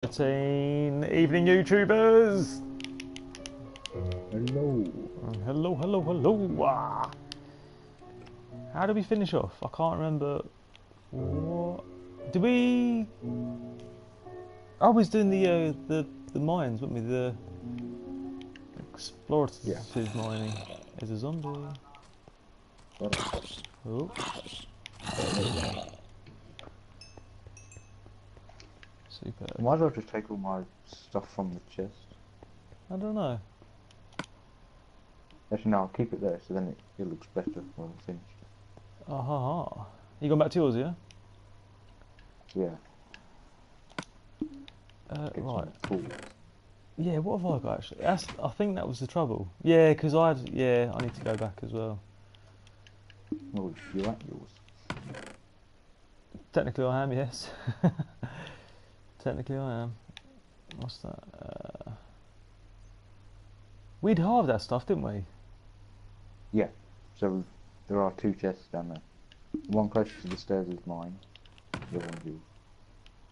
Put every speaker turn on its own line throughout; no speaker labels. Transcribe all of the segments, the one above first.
13 evening YouTubers.
Hello.
Hello. How did we finish off? I can't remember. What did we? I was doing the mines, weren't we? The explorative mining. There's a zombie. Oh. Super.
Might as well just take all my stuff from the chest.
I don't know.
Actually, no, I'll keep it there, so then it looks better when I'm finished.
Aha. You gone back to yours, yeah?
Yeah.
Right.
Tools.
Yeah, what have I got actually? I think that was the trouble. Yeah, because I need to go back as well.
Oh, you like yours?
Technically I am, yes. Technically I am. What's that? We'd halved that stuff, didn't we?
Yeah. So there are two chests down there. The one closest to the stairs is mine. The other one's yours.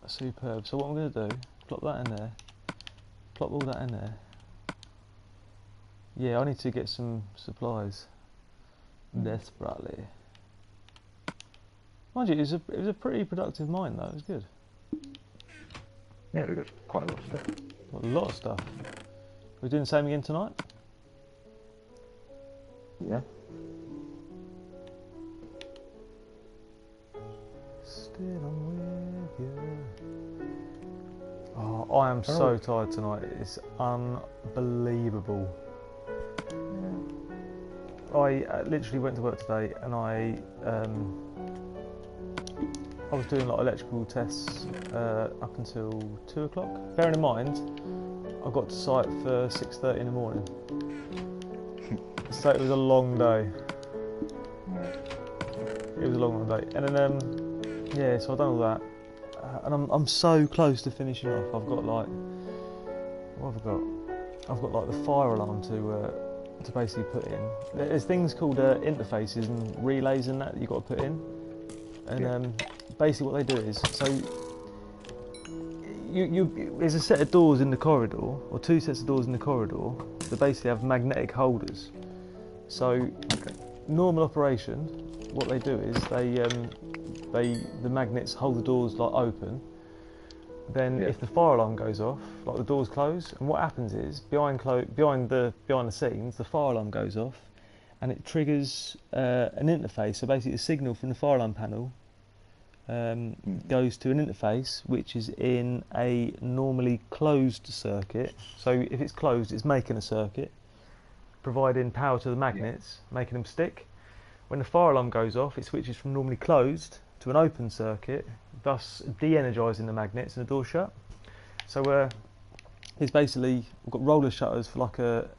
Superb. So what I'm going to do, plop that in there. Plop all that in there. Yeah, I need to get some supplies. Desperately. Mind you, it was a pretty productive mine though, it was good.
Yeah, we got quite a lot of stuff.
A lot of stuff. We're doing the same again tonight?
Yeah.
Still I'm with you. Oh, I am so tired tonight. It's unbelievable.
Yeah.
I literally went to work today and I was doing like electrical tests up until 2 o'clock. Bearing in mind, I got to site for 6:30 in the morning. So it was a long day. It was a long day. And then, yeah, so I've done all that. And I'm so close to finishing off. I've got like, what have I got? I've got like the fire alarm to basically put in. There's things called interfaces and relays and that you've got to put in. And basically what they do is, so there's a set of doors in the corridor, or two sets of doors in the corridor that basically have magnetic holders. So normal operation, what they do is the magnets hold the doors like open. Then if the fire alarm goes off, like the doors close, and what happens is behind the scenes, the fire alarm goes off, and it triggers an interface. So basically, the signal from the fire alarm panel goes to an interface which is in a normally closed circuit. So if it's closed, it's making a circuit, providing power to the magnets, making them stick. When the fire alarm goes off, it switches from normally closed to an open circuit, thus de-energising the magnets and the door shut. So it's basically, we've got roller shutters for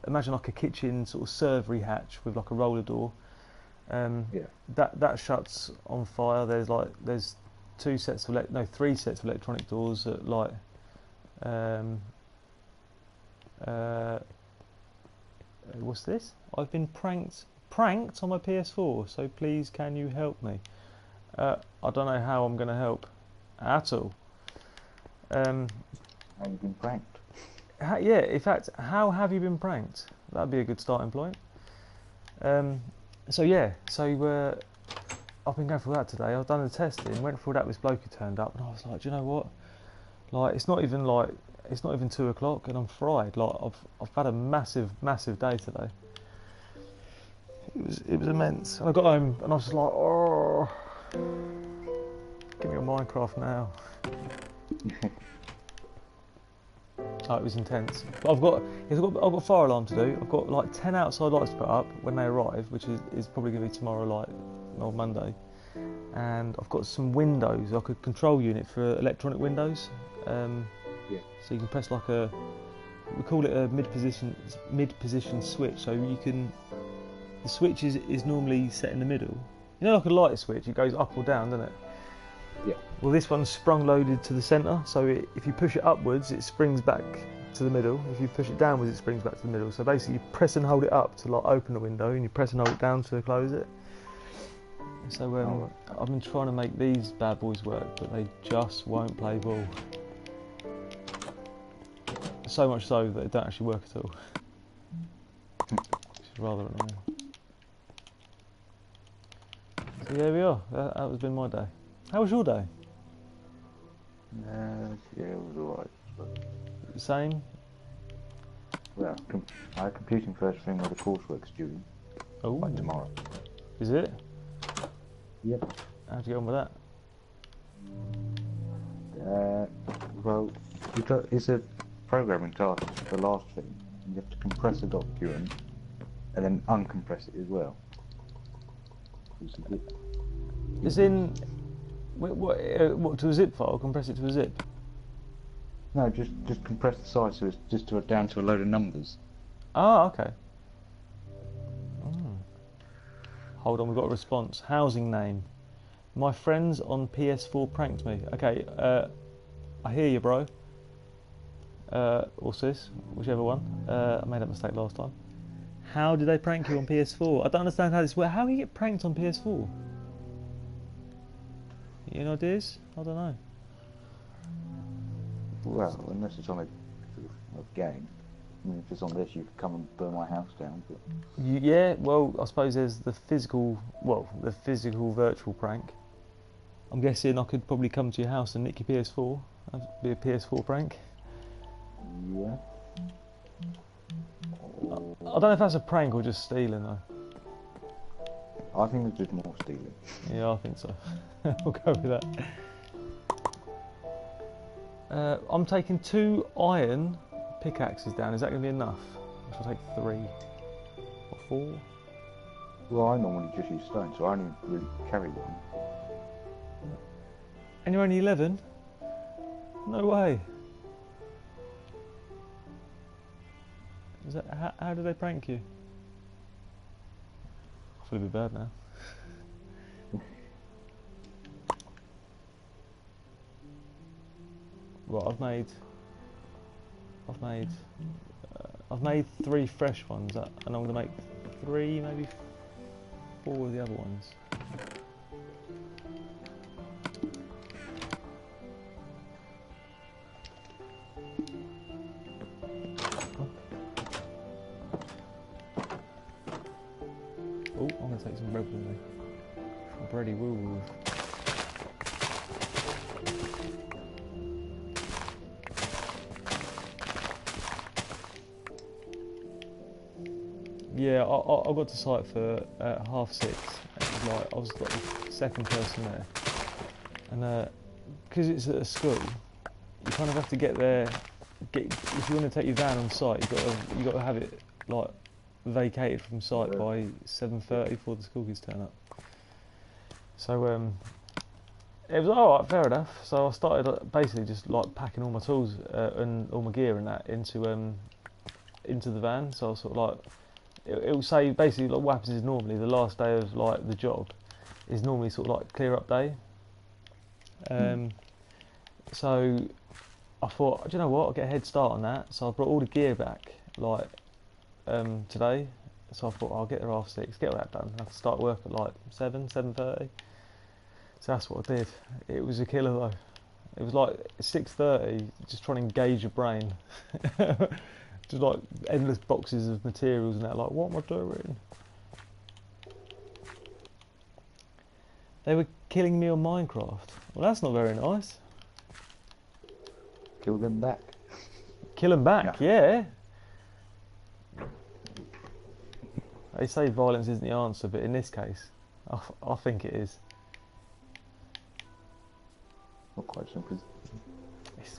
imagine like a kitchen sort of servery hatch with like a roller door. That shuts on fire. There's three sets of electronic doors that what's this? I've been pranked on my PS4, so please can you help me? I don't know how I'm going to help at all.
How you been pranked?
Yeah, in fact, how have you been pranked? That'd be a good starting point. So I've been going through that today. I've done the testing, went through that with this bloke who turned up, and I was like, do you know what? Like, it's not even 2 o'clock, and I'm fried. Like, I've had a massive day today. It was immense. And I got home, and I was just like, oh, give me your Minecraft now. Oh, it was intense. But I've got fire alarm to do. I've got like 10 outside lights to put up when they arrive, which is probably going to be tomorrow, or Monday. And I've got some windows, like a control unit for electronic windows. So you can press we call it a mid-position switch. So the switch is normally set in the middle. You know, like a light switch, it goes up or down, doesn't it?
Yeah.
Well, this one's sprung loaded to the centre, so if you push it upwards, it springs back to the middle. If you push it downwards, it springs back to the middle. So basically, you press and hold it up to open the window, and you press and hold it down to close it. So I've been trying to make these bad boys work, but they just won't play ball. So much so that it don't actually work at all. Which is rather annoying. So there we are. That has been my day. How was your day?
Yeah, it was alright.
Same?
Well, I had computing first thing with the coursework's due.
Oh.
Like tomorrow.
Is it?
Yep.
How'd you get on with that?
Well, it's a programming task, the last thing. You have to compress a document and then uncompress it as well.
As in, what to a zip file? Compress it to a zip?
No, just compress the size so it's just down to a load of numbers.
Ah, okay. Hold on, we've got a response. Housing name. My friends on PS4 pranked me. Okay, I hear you, bro. Or sis, whichever one. I made that mistake last time. How did they prank you on PS4? I don't understand how this works. How do you get pranked on PS4? You know ideas? I don't know.
Well, unless it's on a game. I mean, if it's on this, you could come and burn my house down. But...
Yeah, well, I suppose there's the physical virtual prank. I'm guessing I could probably come to your house and nick your PS4. That'd be a PS4 prank.
Yeah.
I don't know if that's a prank or just stealing though.
I think it's just more stealing.
Yeah, I think so. We'll go with that. I'm taking 2 iron pickaxes down. Is that going to be enough? I shall take 3 or 4.
Well, I normally just use stone, so I only really carry one.
And you're only 11? No way. Is that how do they prank you? I feel a bit bad now. Right, I've made 3 fresh ones, and I'm going to make 3, maybe 4 of the other ones. Oh, I'm going to take some bread with me. Bready woo. Yeah, I got to site for 6:30. It was like I was like the second person there, and because it's at a school, you kind of have to get there. If you want to take your van on site, you got to have it like vacated from site by 7:30 before the school kids turn up. So it was alright, fair enough. So I started basically just like packing all my tools and all my gear and that into the van. So I was sort of like. It will say basically like what happens is normally the last day of like the job is normally sort of like clear up day. So I thought, do you know what? I'll get a head start on that. So I brought all the gear back like today. So I thought I'll get there half 6, get all that done. I have to start work at like 7:30. So that's what I did. It was a killer though. It was like 6:30, just trying to engage your brain. Just like endless boxes of materials and that, like, what am I doing? They were killing me on Minecraft. Well, that's not very nice.
Kill them back.
Kill them back, yeah. They say violence isn't the answer, but in this case, I think it is.
Not quite simple.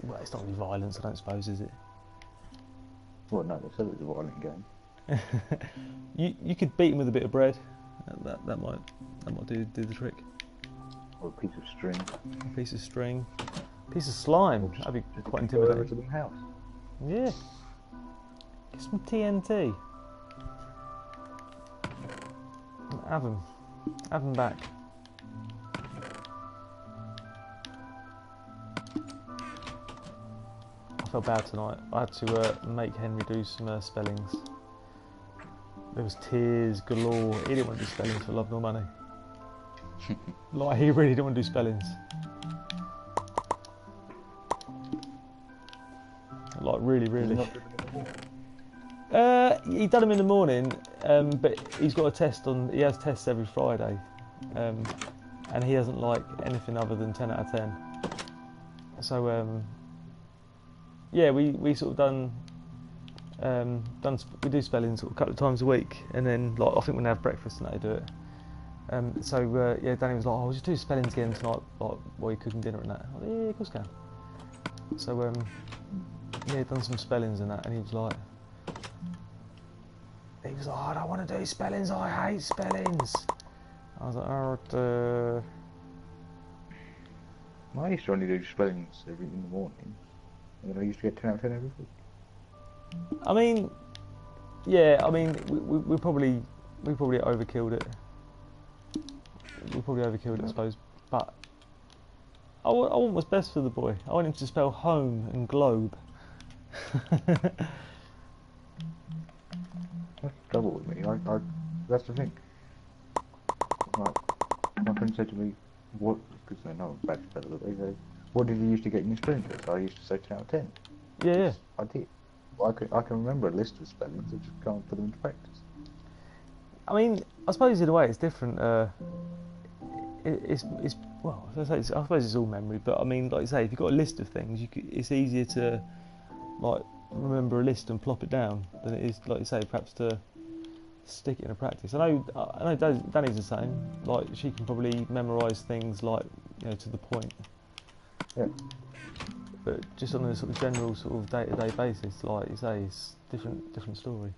Well, it's not really violence, I don't suppose, is it?
Well, no, they said it was a violent game.
You could beat them with a bit of bread. That might do the trick.
Or a piece of string.
A piece of string. A piece of slime. That'd be quite intimidating.
To the house.
Yeah. Get some TNT. Have them. Have them back. I felt bad tonight. I had to make Henry do some spellings. There was tears galore. He didn't want to do spellings for love nor money. Like, he really didn't want to do spellings. like really,
Does he
really.
not do them in the morning?
He done them in the morning, but he's got a test on. He has tests every Friday, and he doesn't like anything other than 10 out of 10. So yeah, we sort of we do spelling sort of a couple of times a week, and then like I think when they have breakfast and they do it. So yeah, Danny was like, "Oh, we'll just do spellings again tonight, like while you're cooking dinner and that." I was like, yeah, of course I can. So yeah, done some spellings and that, and he was like, "I don't want to do spellings. I hate spellings." I was like, "Oh,
I used to only do spellings in the morning, and then I used to get 10 out of 10 every week.
I mean, yeah, I mean, we probably overkilled it. We probably overkilled it, I suppose. But I want what's best for the boy. I want him to spell home and globe.
That's the trouble with me. That's the thing. Like, my friend said to me, "What?" Because they know I'm bad speller. They say, "What did you used to get in your spelling test?" I used to say 10 out of 10.
Yeah, yeah.
I did. Well, I can remember a list of spellings. I just can't put them into practice.
I mean, I suppose in a way it's different. It's well, I suppose it's all memory, but I mean, like you say, if you've got a list of things, it's easier to like remember a list and plop it down than it is, like you say, perhaps to stick it in a practice. I know Danny's the same. Like she can probably memorise things like, you know, to the point.
Yeah.
But just on a sort of general sort of day-to-day basis, like you say, it's different story.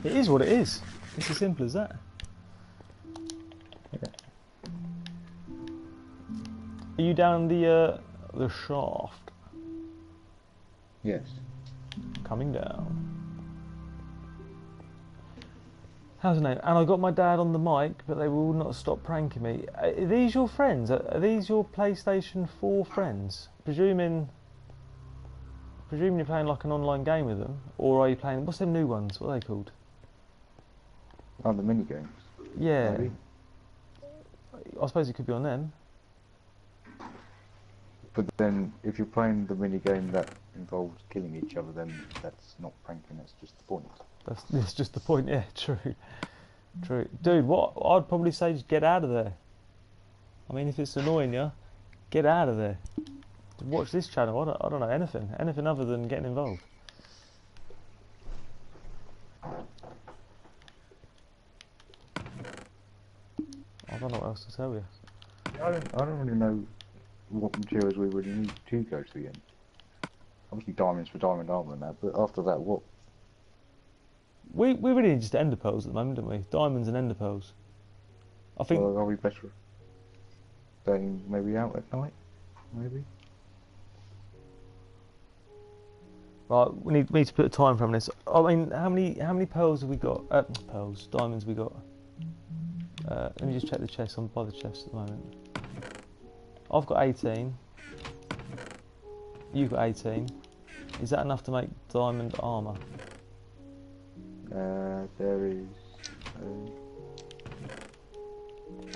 It is what it is. It's as simple as that.
Yeah.
Are you down the shaft?
Yes.
Coming down. How's the name? And I got my dad on the mic, but they will not stop pranking me. Are these your friends? Are these your PlayStation 4 friends? Presuming you're playing like an online game with them, or are you playing? What's them new ones? What are they called?
Oh, the mini games.
Yeah.
Maybe.
I suppose it could be on them.
But then, if you're playing the mini game that involves killing each other, then that's not pranking. That's just the point.
That's just the point. Yeah, true. Dude, what I'd probably say, just get out of there. I mean, if it's annoying you, get out of there. Watch this channel. I don't know anything other than getting involved. I don't know what else to tell you.
I don't really know what materials we really need to go to the end. Obviously diamonds for diamond armor and that, but after that, what?
We really need just ender pearls at the moment, don't we? Diamonds and ender pearls. I think.
Well, are we better staying maybe out at night? Maybe.
Right, we need to put a time frame on this. I mean, how many pearls have we got? Diamonds we got. Let me just check the chest. I'm by the chest at the moment. I've got 18. You've got 18. Is that enough to make diamond armour?
There is.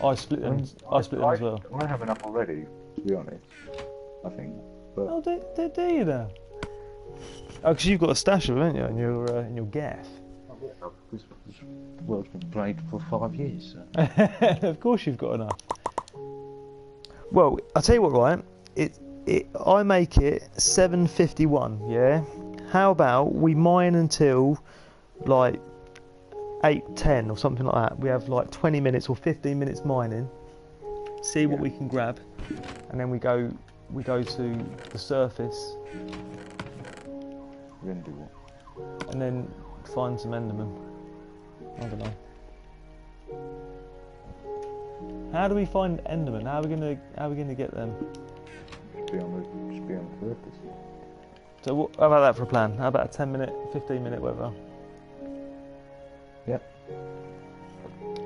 I split them. I split them as well.
I have enough already, to be honest. I think. But
Oh, do you now? Oh, because you've got a stash of them, haven't you, in your gaff?
this world's been played for 5 years. So.
Of course you've got enough. Well, I'll tell you what, right? I make it 7:51. Yeah. How about we mine until like 8:10 or something like that? We have like 20 minutes or 15 minutes mining. See what we can grab, and then we go to the surface.
We're gonna do what?
And then find some Endermen. I don't know. How do we find Endermen? How are we gonna get them?
Just be on the surface.
So how about that for a plan? How about a 10-minute, 15-minute, whatever?
Yep.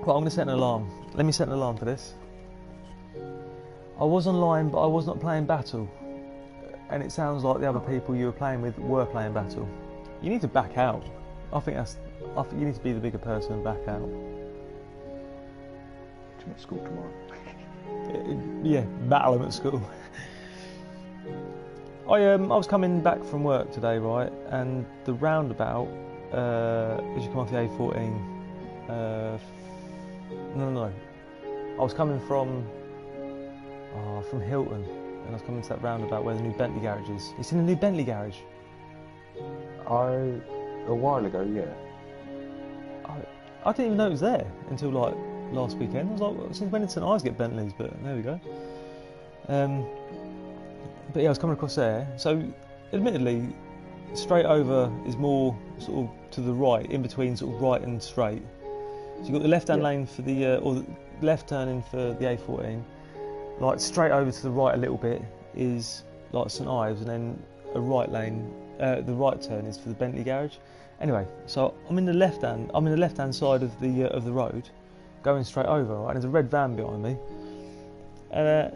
Well, I'm gonna set an alarm. Let me set an alarm for this. I was online, but I was not playing battle. And it sounds like the other people you were playing with were playing battle. You need to back out. I think you need to be the bigger person and back out.
I'm at school tomorrow.
Yeah, battle them at school. I was coming back from work today, right, and the roundabout, as you come off the A14, no, I was coming from Hilton, and I was coming to that roundabout where the new Bentley garage is. You seen the new Bentley garage?
A while ago, yeah.
I didn't even know it was there until like last weekend. I was like, since when did St Ives get Bentleys? But there we go. But yeah, I was coming across there. So, admittedly, straight over is more sort of to the right, in between sort of right and straight. So you've got the left-hand lane for the, or the left turning for the A14. Like straight over to the right a little bit is like St Ives, and then a right lane. The right turn is for the Bentley garage. Anyway, so I'm in the left-hand side of the road, going straight over. Right, and there's a red van behind me. And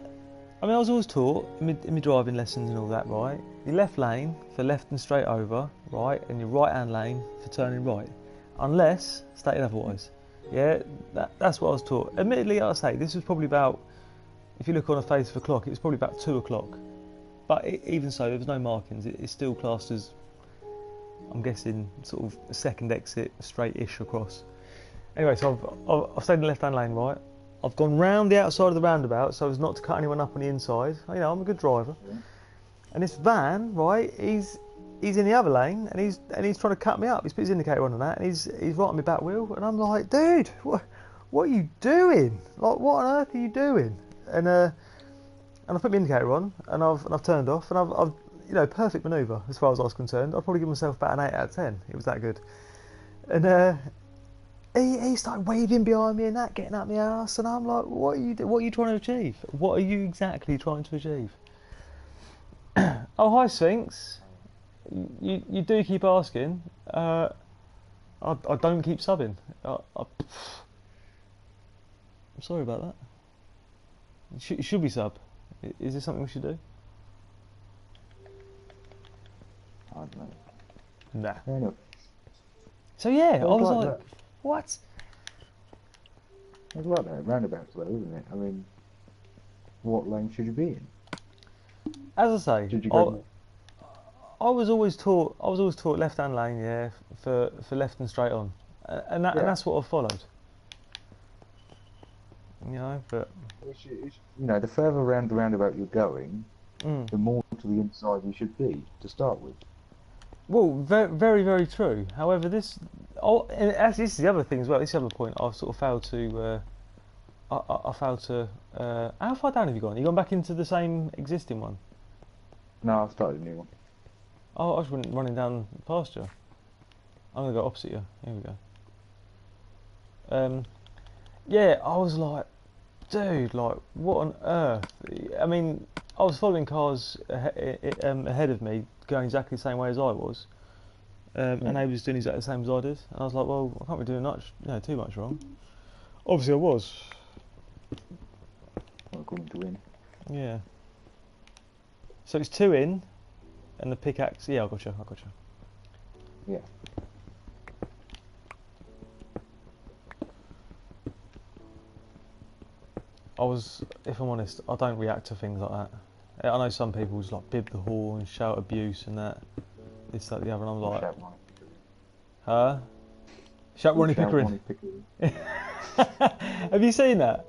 I was always taught in my driving lessons and all that, right? Your left lane for left and straight over, right, and your right-hand lane for turning right, unless stated otherwise. Yeah, that's what I was taught. Admittedly, I'll say this was probably about, if you look on a face of a clock, it was probably about 2 o'clock. But even so, there was no markings. It's still classed as, I'm guessing, sort of a second exit, straight-ish across. Anyway, so I've stayed in the left-hand lane, right? I've gone round the outside of the roundabout so as not to cut anyone up on the inside. You know, I'm a good driver. Yeah. And this van, right? He's in the other lane and he's trying to cut me up. He's put his indicator on and that, and he's right on my back wheel. And I'm like, dude, what are you doing? Like, what on earth are you doing? And I put my indicator on, and I've turned off, and I've you know, perfect manoeuvre as far as I was concerned. I'd probably give myself about an 8 out of 10. It was that good. And he started waving behind me and that, getting up my ass, and I'm like, what are you trying to achieve? What are you exactly trying to achieve? Oh, hi Sphinx. You do keep asking. I don't keep subbing. I'm sorry about that. Should we sub? Is this something we should do?
I don't know.
Nah.
Fair enough.
So yeah, I was like,
that.
What?
It's like that roundabouts though, isn't it? I mean, what lane should you be in?
As I say,
Should you go
I was always taught left-hand lane, yeah, for left and straight on, and that's what I followed. You know, but
you know, the further around the roundabout you're going, the more to the inside you should be to start with.
Well, very, very true. However, this is the other thing as well. This is the other point I've sort of failed to. I failed to. How far down have you gone? You gone back into the same existing one?
No, I've started a new one.
Oh, I was running down past you. I'm gonna go opposite you. Here we go. Yeah, I was like, dude, like, what on earth? I mean, I was following cars ahead of me, going exactly the same way as I was, and they was doing exactly the same as I did. And I was like, well, I can't be doing too much wrong. Obviously, I was.
Well, according to win.
Yeah. So it's 2 in, and the pickaxe. Yeah, I got you.
Yeah.
If I'm honest, I don't react to things like that. I know some people just like bib the horn, shout abuse and that, this, that, the other, and I'm like, huh? Shout Ronnie Pickering. Have you seen that?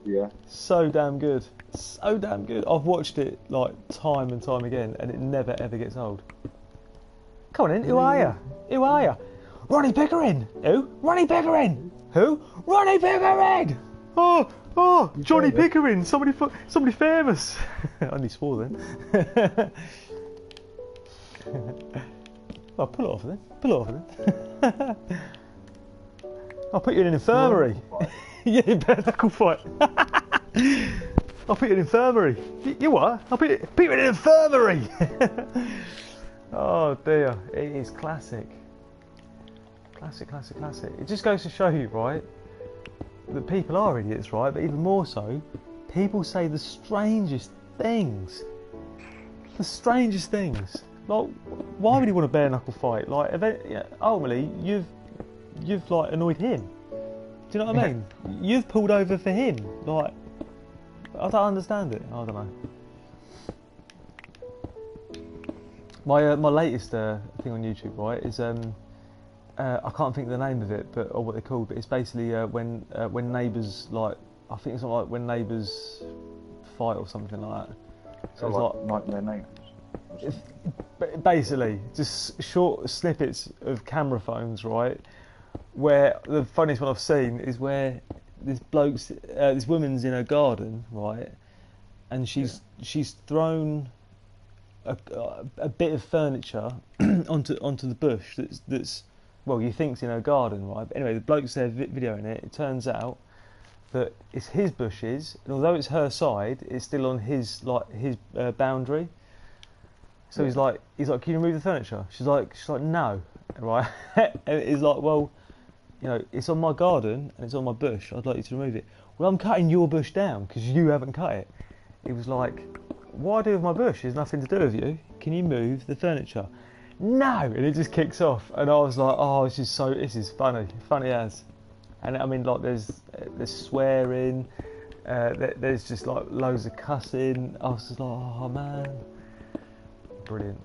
Yeah.
So damn good. So damn good. I've watched it like time and time again, and it never ever gets old. Come on in, who are you? Who are you? Ronnie Pickering! Who? Ronnie Pickering! Who? Ronnie Pickering! Oh, Johnny Pickering, somebody famous. I only swore then. Well, pull it off then. I'll put you in an infirmary. Yeah, bare knuckle fight. I'll put you in an infirmary. You what? I'll put you in an infirmary. Oh dear, it is classic. Classic. It just goes to show you, right, that people are idiots, right? But even more so, people say the strangest things. The strangest things. Like, why would he want a bare knuckle fight? Like, ultimately, you've like annoyed him. Do you know what I mean? You've pulled over for him. Like, I don't understand it. I don't know. My latest thing on YouTube, right, is I can't think of the name of it, but or what they're called, but it's basically when neighbours like, I think it's not like when neighbours fight or something like that. So it's like
Nightmare Neighbours.
basically just short snippets of camera phones, right? Where the funniest one I've seen is where this woman's in her garden, right, and she's thrown a bit of furniture onto the bush that's well, you think's in her garden, right? But anyway, the bloke's there videoing it. It turns out that it's his bushes, and although it's her side, it's still on his boundary. So he's like, can you remove the furniture? She's like, no, right? And he's like, well, you know, it's on my garden and it's on my bush. I'd like you to remove it. Well, I'm cutting your bush down because you haven't cut it. He was like, what I do with my bush has nothing to do with you. Can you move the furniture? No, and it just kicks off. And I was like, oh, this is funny as. And I mean, like, there's swearing, there's just like loads of cussing. I was just like, oh man, brilliant.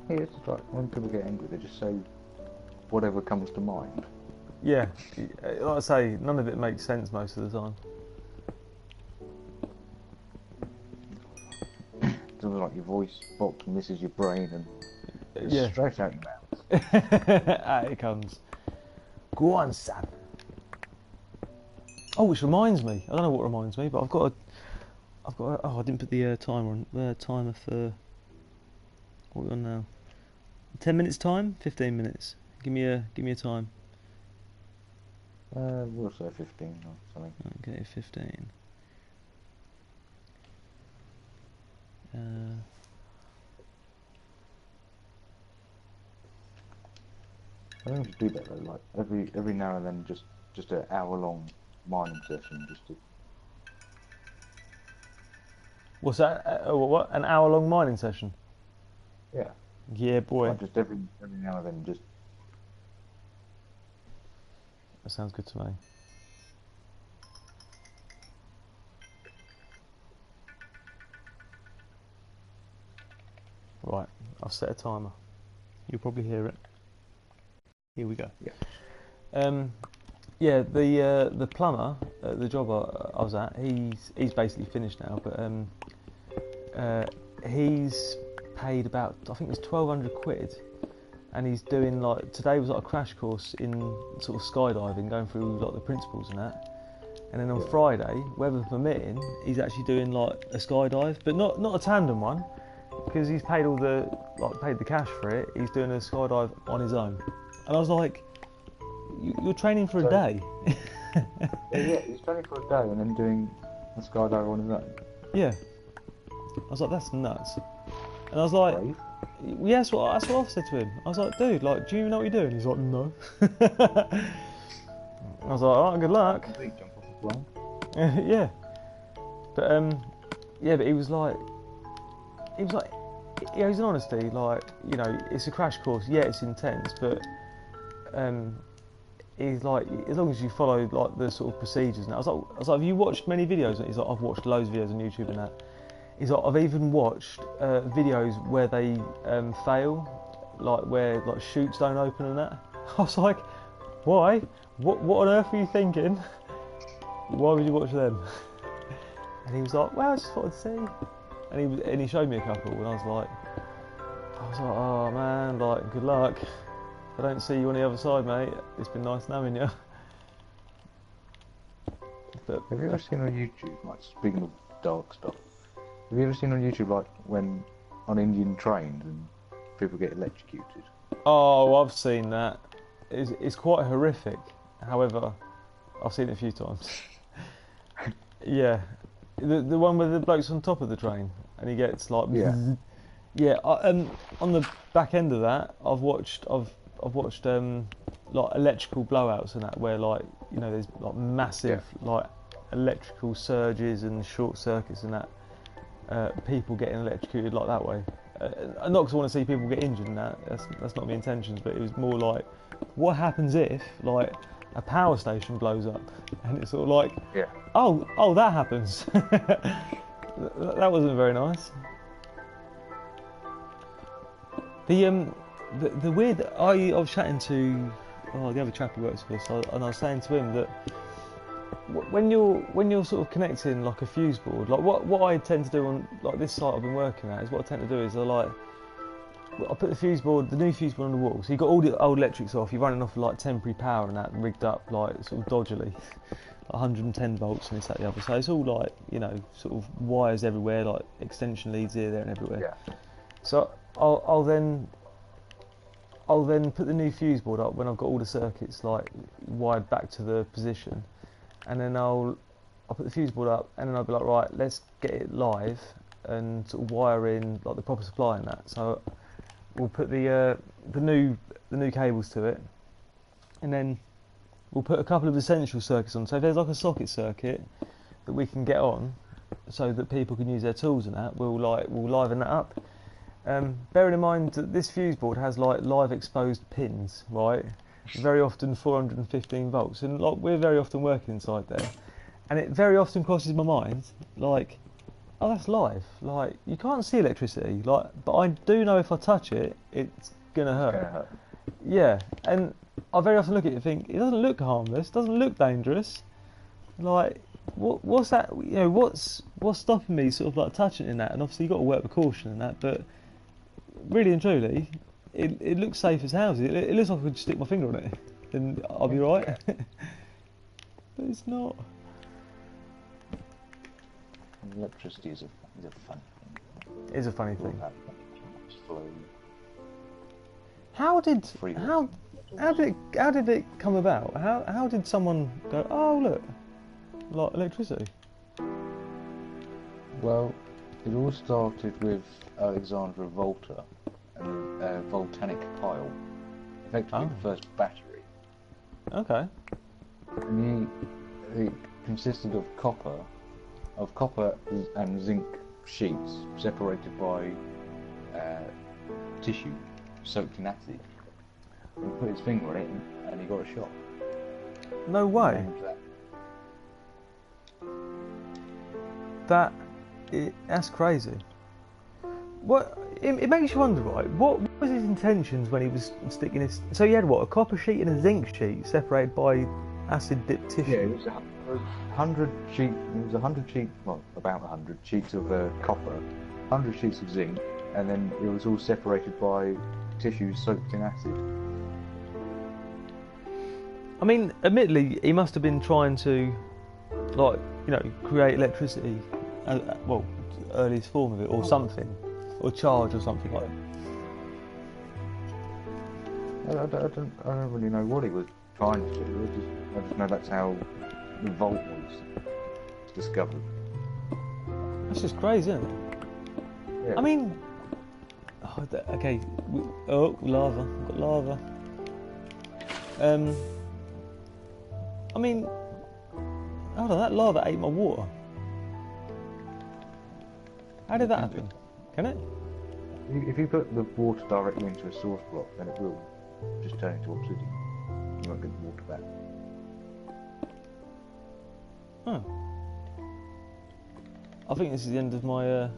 Yeah, it's just like when people get angry, they just say whatever comes to mind.
Yeah, like I say, none of it makes sense most of the time.
It's almost like your voice box misses your brain and it's
Yeah.
straight out your mouth.
Out it comes. Go on, Sam. Oh, which reminds me. I don't know what reminds me, but I've got a. Oh, I didn't put the timer on. Timer for. What are we on now? 10 minutes time? 15 minutes. Give me a time.
We'll say 15 or something.
Okay, 15.
I think we should do that though, like every now and then, just an hour-long mining session, just to.
What's that? What? An hour-long mining session?
Yeah.
Yeah, boy.
Like just every now and then, just.
That sounds good to me. Right, I've set a timer. You'll probably hear it. Here we go.
Yeah.
Yeah, the plumber at the job I was at, he's basically finished now, but he's paid about, I think it was 1,200 quid, and he's doing like, today was like a crash course in sort of skydiving, going through like the principles and that. And then on Friday, weather permitting, he's actually doing like a skydive, but not a tandem one, because he's paid paid the cash for it. He's doing a skydive on his own, and I was like, "You're training for a day."
Yeah, he's training for a day and then doing a skydive on his own.
Yeah, I was like, "That's nuts," and I was like,
Brave.
"Yeah, that's what I've said to him." I was like, "Dude, like, do you know what you're doing?" He's like, "No." I was like, "Alright, good luck."
Jump off a plane.
Yeah, but yeah, but he was like, yeah, he's an honesty, like, you know, it's a crash course. Yeah, it's intense, but he's like, as long as you follow like the sort of procedures. And I was like, have you watched many videos? And he's like, I've watched loads of videos on YouTube and that. He's like, I've even watched videos where they fail, like where like chutes don't open and that. I was like, why? What on earth are you thinking? Why would you watch them? And he was like, well, I just thought I'd see. And he showed me a couple, and I was like, oh man, like, good luck. If I don't see you on the other side, mate, it's been nice knowing you. But
Have you ever seen on YouTube, like, speaking of dark stuff, have you ever seen on YouTube, like, when on Indian trains and people get electrocuted?
oh, I've seen that. It's quite horrific. However, I've seen it a few times. Yeah, the one where the bloke's on top of the train and he gets like yeah. On the back end of that, I've watched like electrical blowouts and that, where like, you know, there's like massive like electrical surges and short circuits and that. People getting electrocuted like that way. Not because I want to see people get injured and that. That's not my intentions, but it was more like, what happens if like a power station blows up, and it's sort of like,
Yeah.
oh, that happens. That wasn't very nice. The weird. I was chatting to the other chap who works for us, and I was saying to him that when you're sort of connecting like a fuse board, like what I tend to do on like this site I've been working at is what I tend to do is I put the fuse board, the new fuse board on the wall. So you got all the old electrics off. You're running off of like temporary power and that rigged up like sort of dodgily, 110 volts and this that the other. So it's all like sort of wires everywhere, like extension leads here, there, and everywhere.
Yeah.
So I'll then put the new fuse board up when I've got all the circuits like wired back to the position, and then I'll put the fuse board up, and then I'll be like, right, let's get it live and sort of wire in like the proper supply and that. So we'll put the new cables to it, and then we'll put a couple of essential circuits on. So if there's like a socket circuit that we can get on, so that people can use their tools and that, we'll liven that up. Bearing in mind that this fuse board has like live exposed pins, right? Very often 415 volts, and like we're very often working inside there, and it very often crosses my mind like, oh, that's live. Like you can't see electricity, like, but I do know if I touch it, it's gonna hurt. Yeah, and I very often look at it and think it doesn't look harmless, doesn't look dangerous. Like, what's that? What's stopping me sort of like touching it in that? And obviously you've got to work with caution in that, but really and truly, it looks safe as houses. It looks like I could just stick my finger on it, and I'll be right. But it's not.
Electricity is a fun thing.
It is a funny thing.
Slow.
How did it come about? How did someone go, oh look, like electricity?
Well, it all started with Alexandra Volta and the volcanic pile, effectively the first battery.
Okay.
And it consisted of copper and zinc sheets separated by tissue soaked in acid. And he put his finger on it and he got a shock.
No way. That's crazy. What it makes you wonder, right? What was his intentions when he was sticking his? So he had what, a copper sheet and a zinc sheet separated by acid dipped tissue.
Yeah, it was 100 sheets. It was 100 sheets, well, about 100 sheets of copper, 100 sheets of zinc, and then it was all separated by tissues soaked in acid.
I mean, admittedly, he must have been trying to, like, create electricity. Well, earliest form of it, or something, or charge, or something like that.
I don't really know what he was trying to do. I just know that's how the volt was discovered.
That's just crazy, isn't it?
Yeah.
I mean, okay. Lava. We've got lava. I mean, hold on. That lava ate my water. How did that happen? Can it?
If you put the water directly into a source block, then it will just turn into obsidian. You won't get the water back.
Oh. I think this is the end of my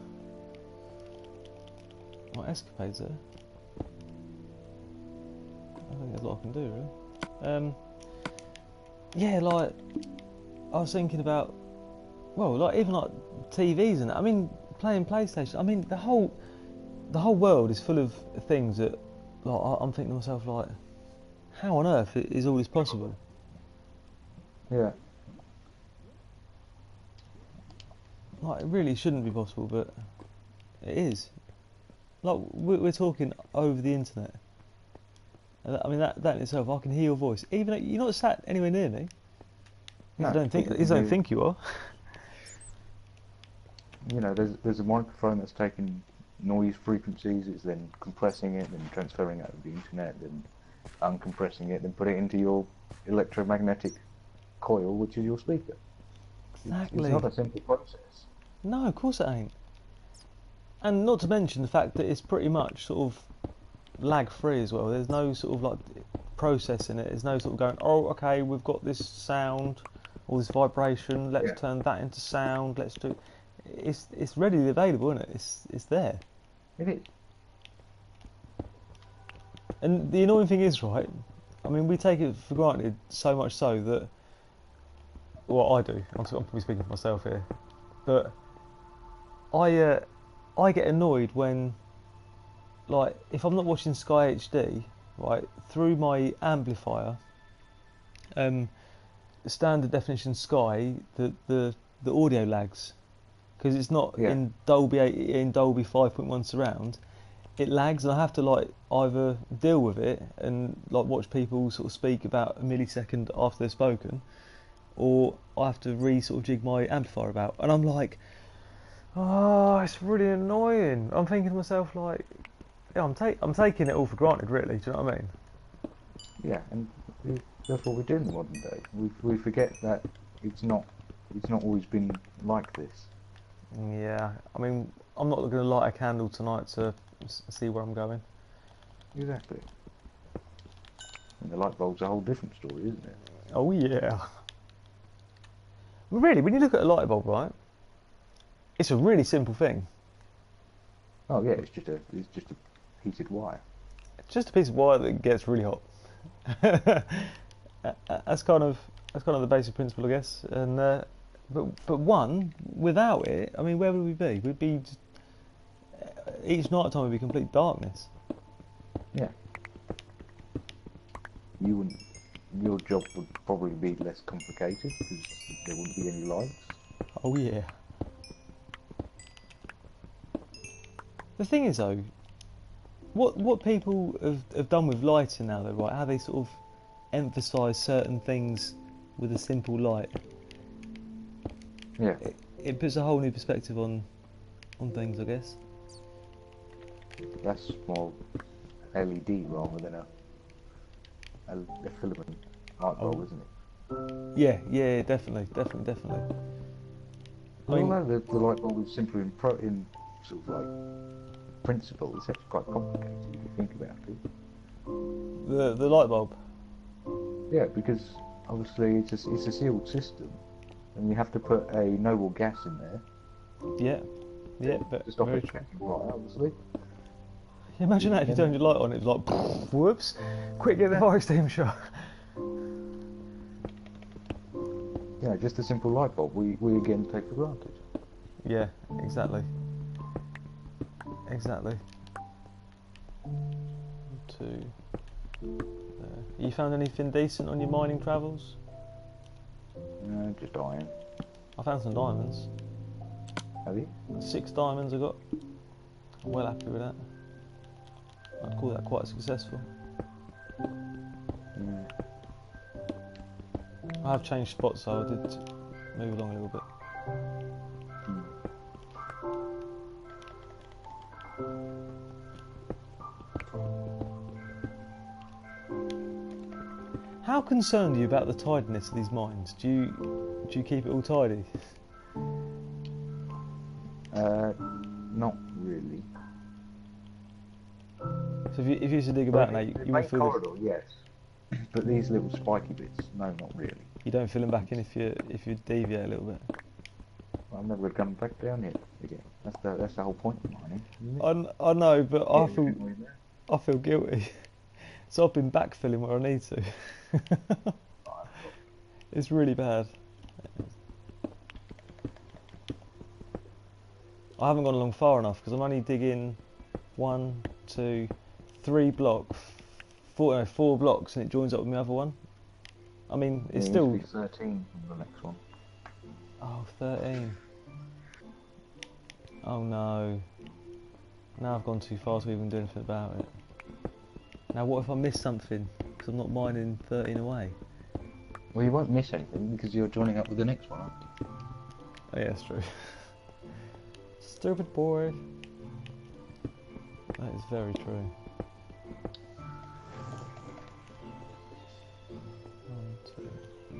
my escapades there. I think there's a lot I can do, really. Yeah, like I was thinking about, well, like even like TVs and that. I mean, playing PlayStation. I mean, the whole world is full of things that, like, I'm thinking to myself, like, how on earth is all this possible?
Yeah.
Like, it really shouldn't be possible, but it is. Like, we're talking over the internet. I mean, that in itself, I can hear your voice, even though you're not sat anywhere near me.
No,
I don't think you are.
There's a microphone that's taking noise frequencies. It's then compressing it, then transferring it over the internet, then uncompressing it, then put it into your electromagnetic coil, which is your speaker.
Exactly.
It's not a simple process.
No, of course it ain't. And not to mention the fact that it's pretty much sort of lag free as well. There's no sort of like processing it. There's no sort of going, oh, okay, we've got this sound or this vibration. Let's turn that into sound. Let's do. It's readily available, isn't it? It's there.
It is.
And the annoying thing is, right? I mean, we take it for granted so much so that. Well, I do. I'm probably speaking for myself here, but I get annoyed when, like, if I'm not watching Sky HD, right, through my amplifier, standard definition Sky, the audio lags because it's not in Dolby 5.1 surround. It lags, and I have to like either deal with it and like watch people sort of speak about a millisecond after they've spoken, or I have to sort of jig my amplifier about, and I'm like, oh, it's really annoying. I'm thinking to myself like, yeah, I'm taking it all for granted, really. Do you know what I mean?
Yeah, and that's what we do in the modern day. We forget that it's not always been like this.
Yeah, I mean, I'm not going to light a candle tonight to see where I'm going.
Exactly. And the light bulb's a whole different story, isn't it?
Oh yeah. Really, when you look at a light bulb, right, it's a really simple thing.
Oh yeah, it's just a heated wire.
It's just a piece of wire that gets really hot. That's kind of the basic principle, I guess. And but one without it, I mean, where would we be? We'd be just, each night time would be complete darkness.
Yeah. Your job would probably be less complicated because there wouldn't be any lights.
Oh yeah. The thing is though, what people have done with lighting now though, right? How they sort of emphasise certain things with a simple light.
Yeah.
It puts a whole new perspective on things, I guess.
That's more LED rather than a filament light bulb, isn't it?
Yeah, definitely.
Although the light bulb is simple in sort of like principle, it's actually quite complicated if you think about it.
The light bulb.
Yeah, because obviously it's a sealed system, and you have to put a noble gas in there.
Yeah, but
to stop
very
it
true.
catching fire, obviously.
Imagine that if you turned your light on, it's like, whoops, quick, get the fire extinguisher.
Yeah, just a simple light bulb we again take for granted.
Yeah, exactly. Two. You found anything decent on your mining travels?
Just iron.
I found some diamonds.
Have you?
6 diamonds I got. I'm well happy with that. I'd call that quite successful.
Yeah.
I have changed spots, so I did move along a little bit. How concerned are you about the tidiness of these mines? Do you keep it all tidy?
Not really.
So if you used to dig about now, you would feel
corridor, yes. But these little spiky bits, no, not really.
you don't fill them back in if you deviate a little bit.
Well, I'm never going to come back down here again. That's the whole point of mining.
I know, but
Yeah,
I feel guilty. So I've been backfilling where I need to. It's really bad. I haven't gone along far enough because I'm only digging 1, 2, 3 blocks, 4 blocks, and it joins up with my other one. I mean, it's still.
It needs to be 13 from the next one.
Oh, 13. Oh no. Now I've gone too far to even do anything about it. Now what if I miss something because I'm not mining 13 away?
Well, you won't miss anything because you're joining up with the next one, aren't you?
Oh yeah, that's true. Stupid boy. That is very true. 1, 2, 3.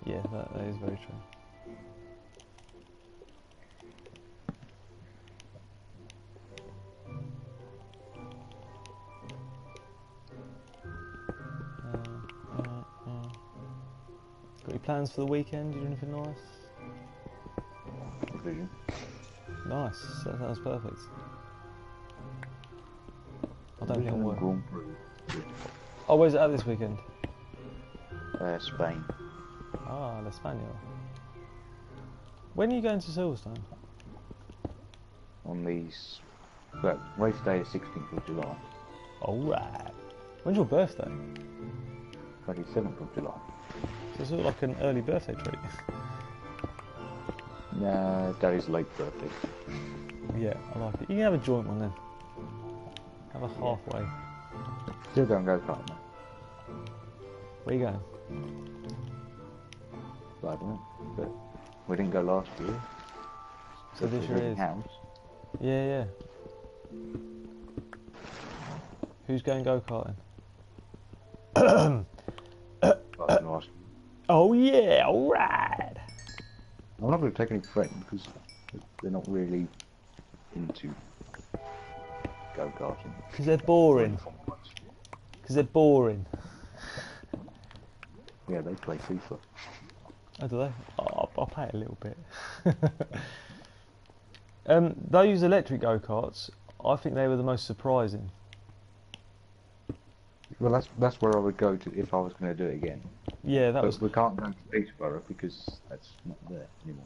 Yeah, that is very true. any plans for the weekend? You do anything nice?
Vision.
Nice. That sounds perfect. I don't think I will.
Grand Prix.
Oh, where's it at this weekend?
Spain.
Ah, La España. When are you going to Silverstone?
On these. Well, race day is 16th of July.
Alright. When's your birthday?
27th of July.
So it's sort of like an early birthday treat.
Nah, Daddy's late birthday.
Yeah, I like it. You can have a joint one then. Have a halfway.
Still don't go kart now.
Where you going?
I don't know. But we didn't go last year.
So this year is.
House.
Yeah, yeah. Who's going go-karting? Oh yeah, alright!
I'm not going to take any friends because they're not really into go-karting.
Because they're boring. Because they're boring.
Yeah, they play FIFA.
Oh, do they? Oh, I'll play it a little bit. Those electric go-karts, I think they were the most surprising.
Well, that's where I would go to if I was going to do it again.
Yeah, that
but
was.
we can't go to Peterborough because that's not there anymore.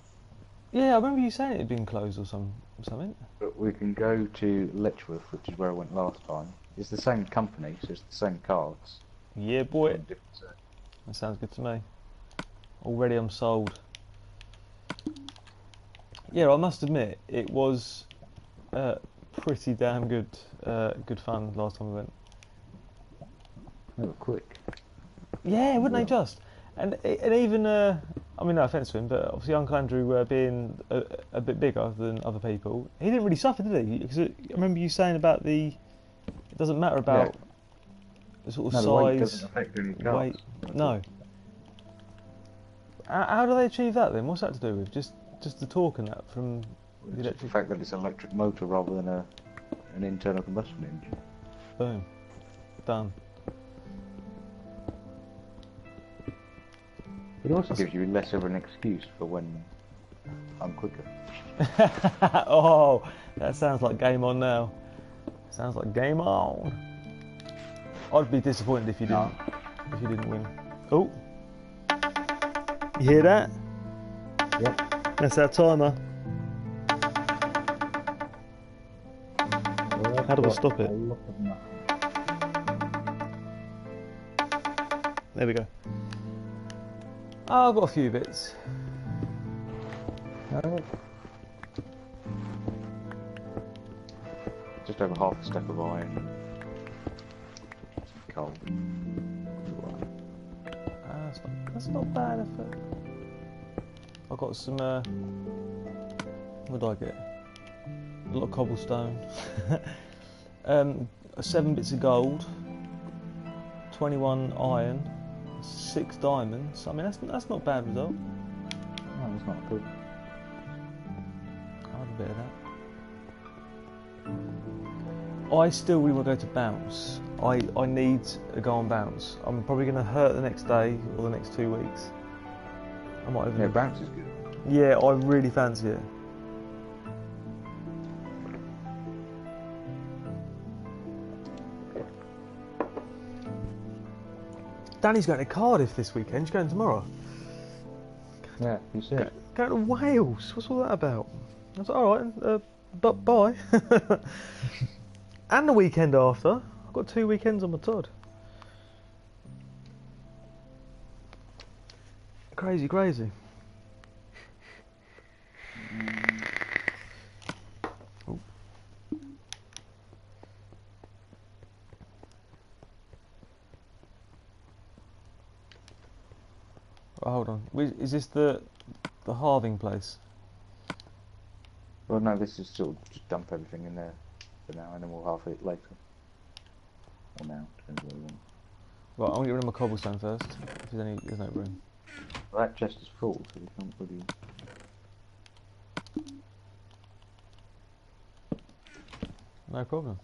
Yeah, I remember you saying it had been closed or something.
But we can go to Letchworth, which is where I went last time. It's the same company, so it's the same cards.
Yeah, boy.
Different set.
That sounds good to me. Already I'm sold. Yeah, I must admit, it was pretty damn good fun last time we went.
They were quick.
Yeah, wouldn't they just? And even, I mean, no offence to him, but obviously Uncle Andrew being a bit bigger than other people, he didn't really suffer, did he? Because I remember you saying about it doesn't matter about the sort of
the weight
size,
doesn't affect any cars.
weight. No. How do they achieve that then? What's that to do with? Just the torque and that from the electric?
The fact that it's an electric motor rather than an internal combustion engine.
Boom. Done.
It also gives you less of an excuse for when I'm quicker.
Oh, that sounds like game on now. Sounds like game on. I'd be disappointed if you didn't win. Oh, you hear that?
Yep.
That's our timer.
Well,
How do we stop it? There we go. Oh, I've got a few bits.
Just over half a step of iron. Coal.
That's not bad effort. I've got some. What did I get? A lot of cobblestone. 7 bits of gold. 21 iron. 6 diamonds. I mean, that's not a bad result.
No, that's not good.
I'll have a bit of that. I still really want to go to bounce. I need a go on bounce. I'm probably going to hurt the next day or the next 2 weeks. I might even.
Yeah, bounce is good.
Yeah, I really fancy it. Danny's going to Cardiff this weekend. He's going tomorrow.
Yeah, you said.
Going to Wales. What's all that about? I was like, all right, but bye. And the weekend after. I've got 2 weekends on my Todd. Crazy, crazy. Oh. Oh, hold on. Is this the halving place?
Well, no, this is still just dump everything in there for now, and then we'll half it later. Or now, depends what we want.
Right, I'm going to get rid of my cobblestone first. If there's no room.
Well, that chest is full, so we can't really.
No problem.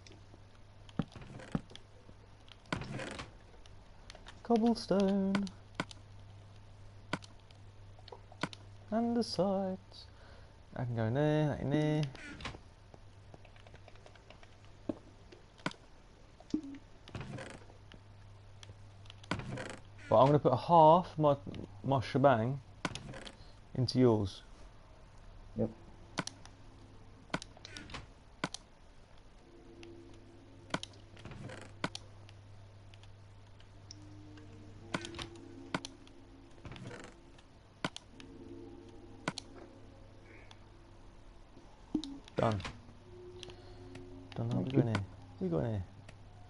Cobblestone. and the sides. I can go in there, that in there. But I'm going to put half my shebang into yours.
Yep.
Done. Done. What we got in here? What we got in here?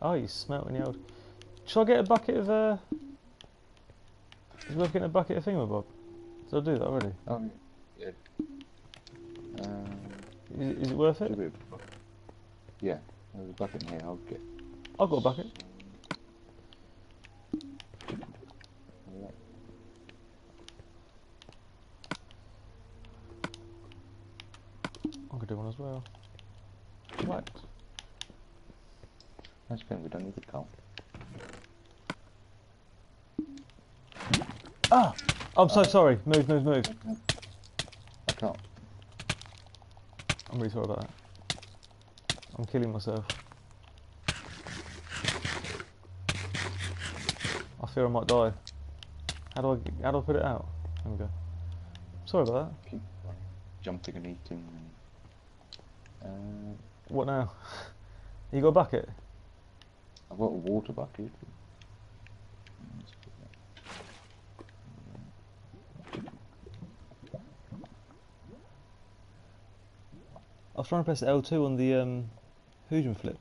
Oh, you smelting the old. Shall I get a bucket of Is it worth getting a bucket of thingamabob? Did I do that already?
Oh, yeah.
Is it worth it?
Yeah, there's a bucket in here. I'll get.
I've got a bucket. I could do one as well. What?
That's good. We don't need the coal.
Ah! I'm so sorry. Move, move, move.
I can't.
I'm really sorry about that. I'm killing myself. I fear I might die. How do I put it out? There we go. Sorry about that.
Keep jumping and eating. And,
What now? You got a bucket?
I've got a water bucket.
I was trying to press L2 on the Hoosian flip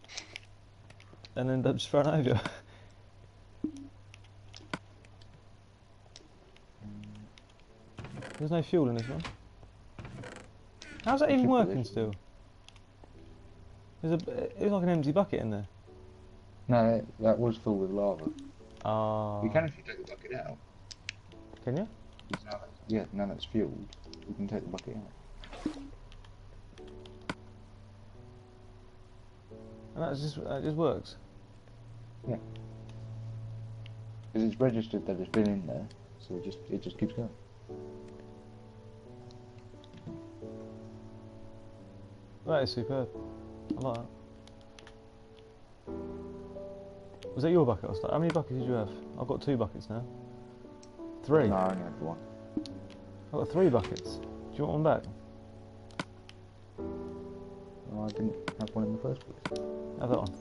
and ended up just throwing it over. There's no fuel in this one. How's that even working still? There's like an empty bucket in there.
No, that was full with lava.
Ah.
You can if you take the bucket out.
Can you?
Yeah, now that's fueled. You can take the bucket out.
And that just works.
Yeah. Because it's registered that it's been in there, so it just keeps going.
That is superb. I like that. Was that your bucket? How many buckets did you have? I've got 2 buckets now. 3.
No, I only had 1.
I've got 3 buckets. Do you want one back?
No, I didn't have one in the first place.
Have that one.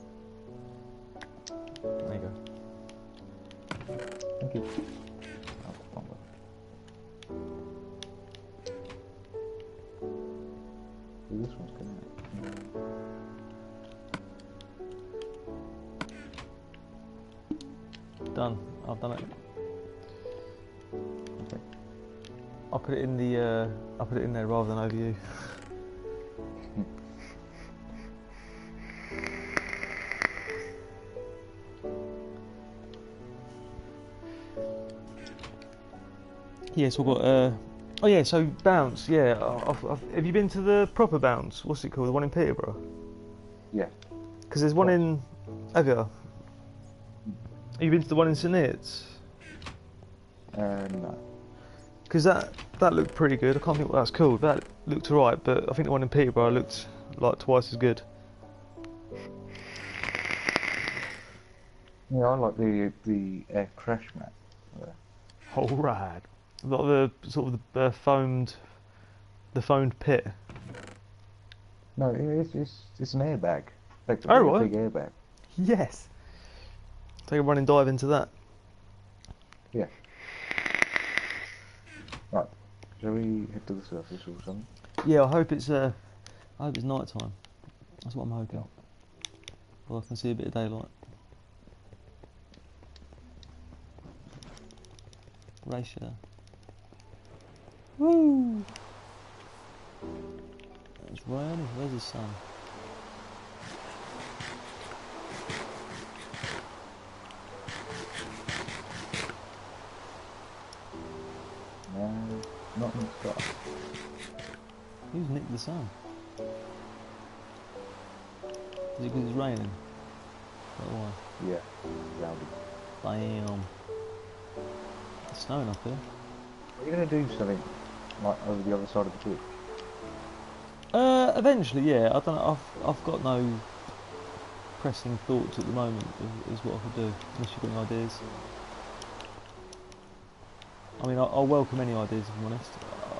There you go.
Thank you. This one's good.
Done. I've done it.
Okay.
I'll put it in the. I'll put it in there rather than over you. Yes, we've got. Oh yeah, so bounce. Yeah, have you been to the proper bounce? What's it called? The one in Peterborough?
Yeah.
Because there's one in. Have you? Have you been to the one in St Neots?
No.
Because that looked pretty good. I can't think what that's called. That looked alright, but I think the one in Peterborough looked like twice as good.
Yeah, I like the air crash mat.
Oh, rad. Like the sort of the foamed pit.
No, it's an airbag. Effectively,
Oh, right.
a big airbag.
Yes. Take a running dive into that.
Yeah. Right. Shall we head to the surface or something?
Yeah, I hope it's night time. That's what I'm hoping. Well, I can see a bit of daylight. Ratio. Woo! It's raining. Where's the sun?
No, not in the sky.
Who's nicked the sun? Is it because it's raining? Is that why?
Yeah, cloudy.
Damn. It's snowing up here.
Are you going to do something like over the other side of the bridge?
Eventually, yeah. I don't know. I've got no pressing thoughts at the moment. Is what I could do. Unless you've got any ideas. I mean, I'll welcome any ideas if I'm honest.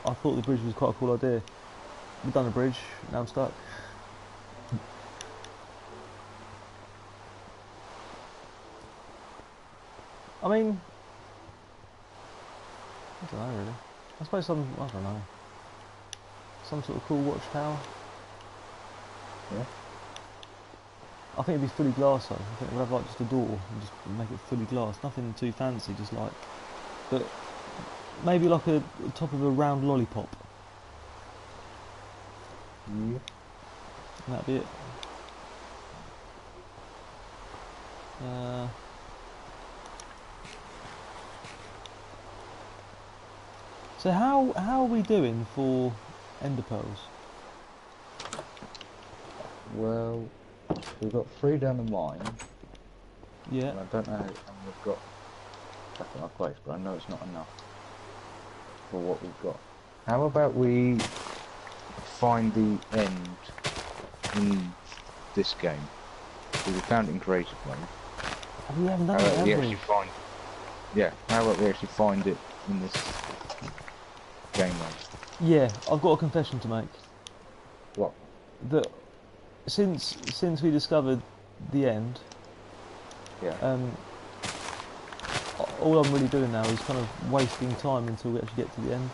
I thought the bridge was quite a cool idea. We've done the bridge. Now I'm stuck. I mean, I don't know really. I suppose I don't know. Some sort of cool watchtower.
Yeah.
I think it'd be fully glass though. I think we'd have like just a door and just make it fully glass. Nothing too fancy, just like, but maybe like the top of a round lollipop.
Yeah.
And that'd be it. So how are we doing for ender pearls?
Well, we've got 3 down the mine.
Yeah.
And I don't know how many we've got back at my place, but I know it's not enough for what we've got. How about we find the end in this game? So we found it in creative mode.
We haven't done
How
it,
about we
have
actually
we?
find? Yeah. How about we actually find it in this game mode?
Yeah, I've got a confession to make.
What?
That since we discovered the end,
Yeah.
all I'm really doing now is kind of wasting time until we actually get to the end.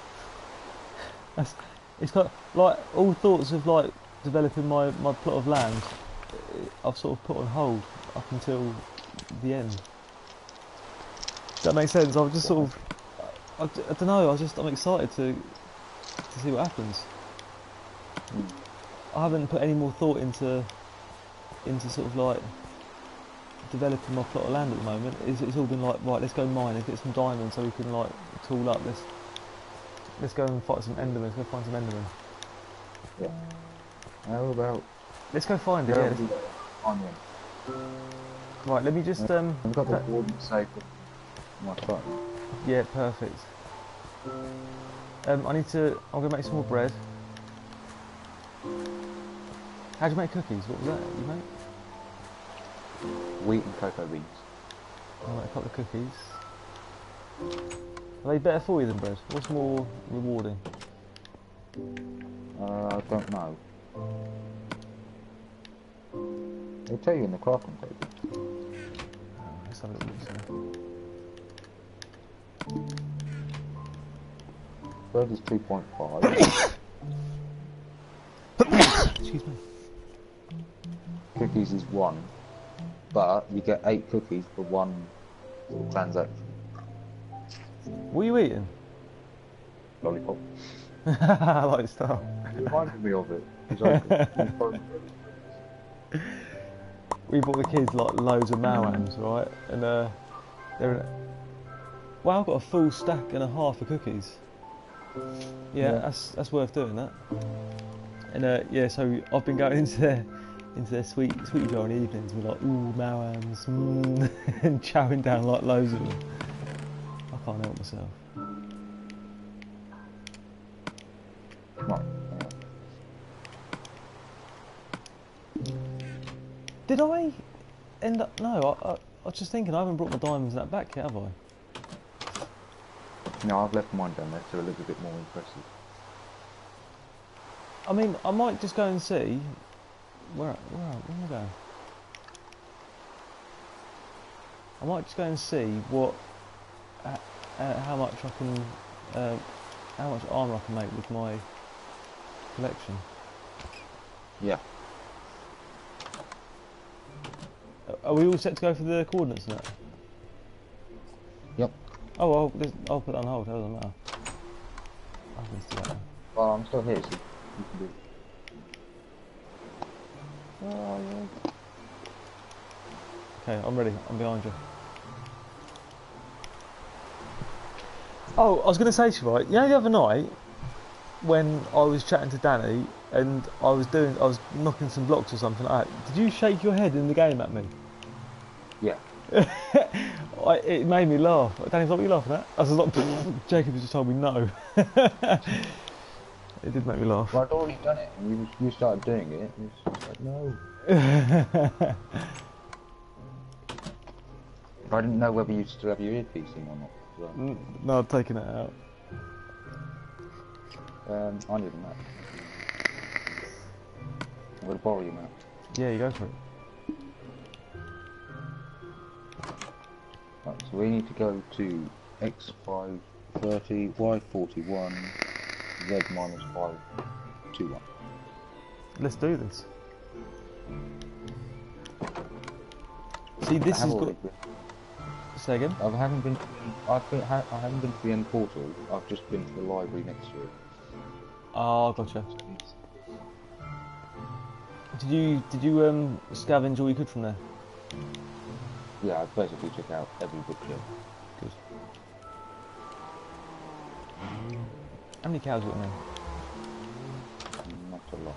It's kind of like all thoughts of like developing my plot of land. I've sort of put on hold up until the end. Does that make sense? I've just sort of, I don't know. I'm excited to see what happens. I haven't put any more thought into sort of like developing my plot of land at the moment. It's all been like, right, let's go mine and get some diamonds so we can like tool up. Let's go and fight some endermen. Let's go find some endermen.
Yeah. How about?
Let's go find it. Yeah.
On one.
Right. Let me just
I've got the coordinates saved on my phone.
Yeah, perfect. I'm gonna make some more bread. How'd you make cookies? What was that you made?
Wheat and cocoa beans.
I'll make a couple of cookies. Are they better for you than bread? What's more rewarding?
I don't know. They'll tell you in the crafting table.
Let's have a little look.
Bread is 2.5.
Excuse me.
Cookies is 1. But you get 8 cookies for 1 transaction.
What are you eating?
Lollipop.
I like the style.
You reminded me of it.
We bought the kids like loads of Malams, right? And well, I've got a full stack and a half of cookies. Yeah. That's worth doing that. And yeah, so I've been going into their sweetie jar in the evenings with like, ooh, Malams, and chowing down like loads of them. I can't help myself.
Right.
Did I end up? No, I was just thinking I haven't brought my diamonds and that back yet, have I?
No, I've left mine down there to look a bit more impressive.
I mean, I might just go and see. Where am I going? I might just go and see what, how much I can, how much armour I can make with my collection.
Yeah.
Are we all set to go for the coordinates now?
Yep.
Oh well, I'll put that on hold. That doesn't matter. I can do that.
Well, I'm still here, so you can do it.
Where are you? Okay, I'm ready. I'm behind you. Oh, I was going to say to you, right, you know the other night when I was chatting to Danny and I was
Mm.
knocking some blocks or something like that, did you shake your head in the game at me?
Yeah.
It made me laugh. Danny's like, what are you laughing at? I was like, Jacob just told me no. It did make me laugh.
Well, I'd already done it, and you started doing it, and it's just like, no. I didn't know whether you still have your earpiece in or not. So.
No, I've taken it out.
I need a map. I'm going to borrow your map.
Yeah, you go for it.
Right, so we need to go to X530, Y41, Z minus 521.
Let's do this. See, this has got... Say again?
I haven't been to the end portal. I've just been to the library next to it.
Oh, gotcha. Did you scavenge all you could from there?
Yeah, I basically took out every bookshelf.
Good. How many cows you got now?
Not a lot.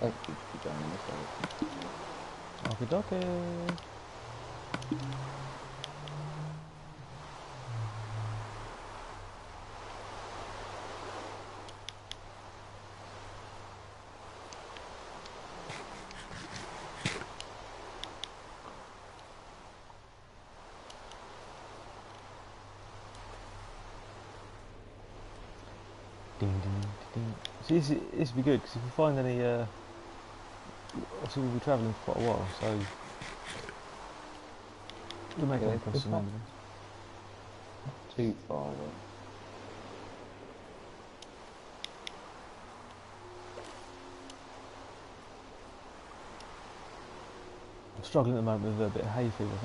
That keeps you down in this area.
Okie dokie. Ding ding ding. See, this would be good because if you find any, obviously we'll be travelling for quite a while, so we'll make it across some evidence.
Not too far away.
I'm struggling at the moment with a bit of hay fever. I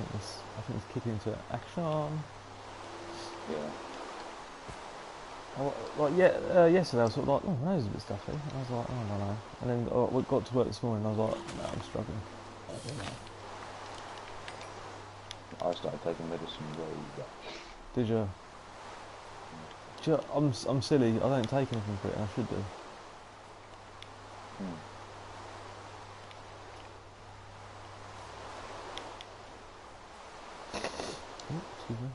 think it's kicking into action.
Yeah.
Yesterday I was sort of like, oh, my nose is a bit stuffy. I was like, oh, no. And then we got to work this morning and I was like, no, I'm struggling.
I started taking medicine way back.
Did you? Do you know, I'm silly. I don't take anything for it and I should do. Oh, excuse me.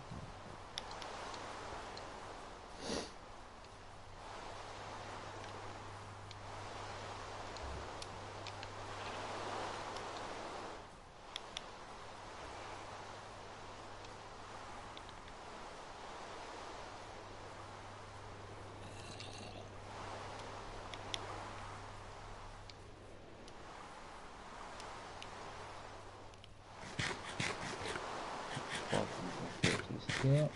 Yeah.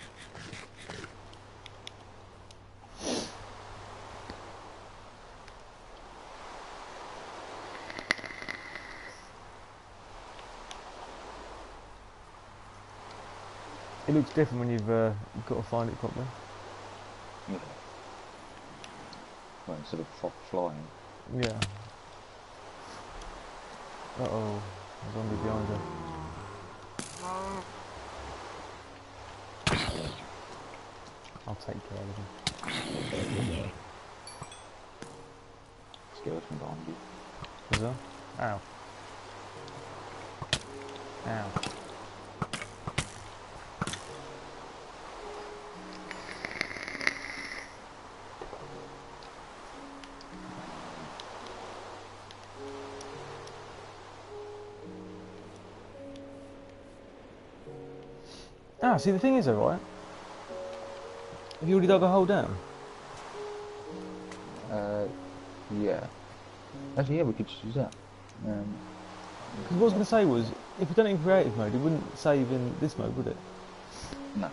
It looks different when you've got to find it properly.
Yeah. Well, instead of flying.
Yeah. Uh-oh. There's zombie behind her. I'll take care of him.
Skeleton behind you.
Is there? Ow. Ow. Ah, see the thing is though, right? Have you already dug a hole down?
Yeah. Actually, yeah, we could just use that.
Because what I was going to say was, if we done it in creative mode, it wouldn't save in this mode, would it?
No.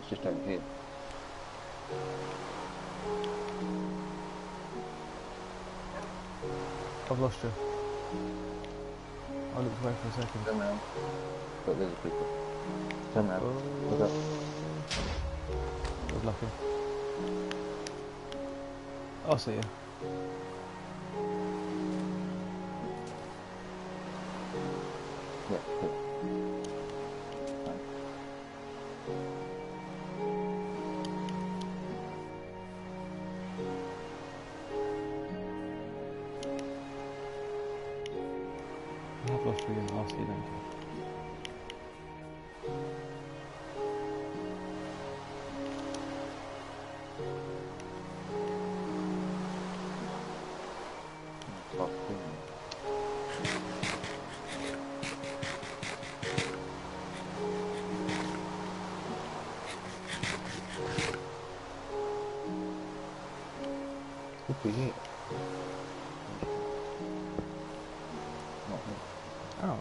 it's just over here.
I've lost you. I looked away for a second.
Turn around. But there's a creeper. Turn around. Look up.
I was lucky. I'll see you.
Yeah, good. Right.
I've lost you again. I'll see you later.
Top thing. Could be here. Not here.
Oh.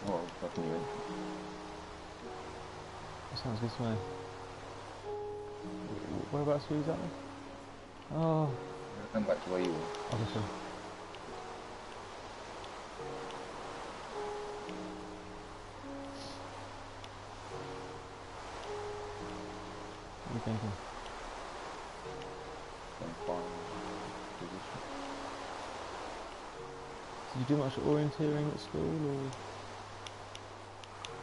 Oh, fucking you in.
Sounds good to me. Whereabouts were you exactly? Oh,
Come back to where you were.
obviously. What are you thinking?
Then find position.
Did you do much orienteering at school, or...?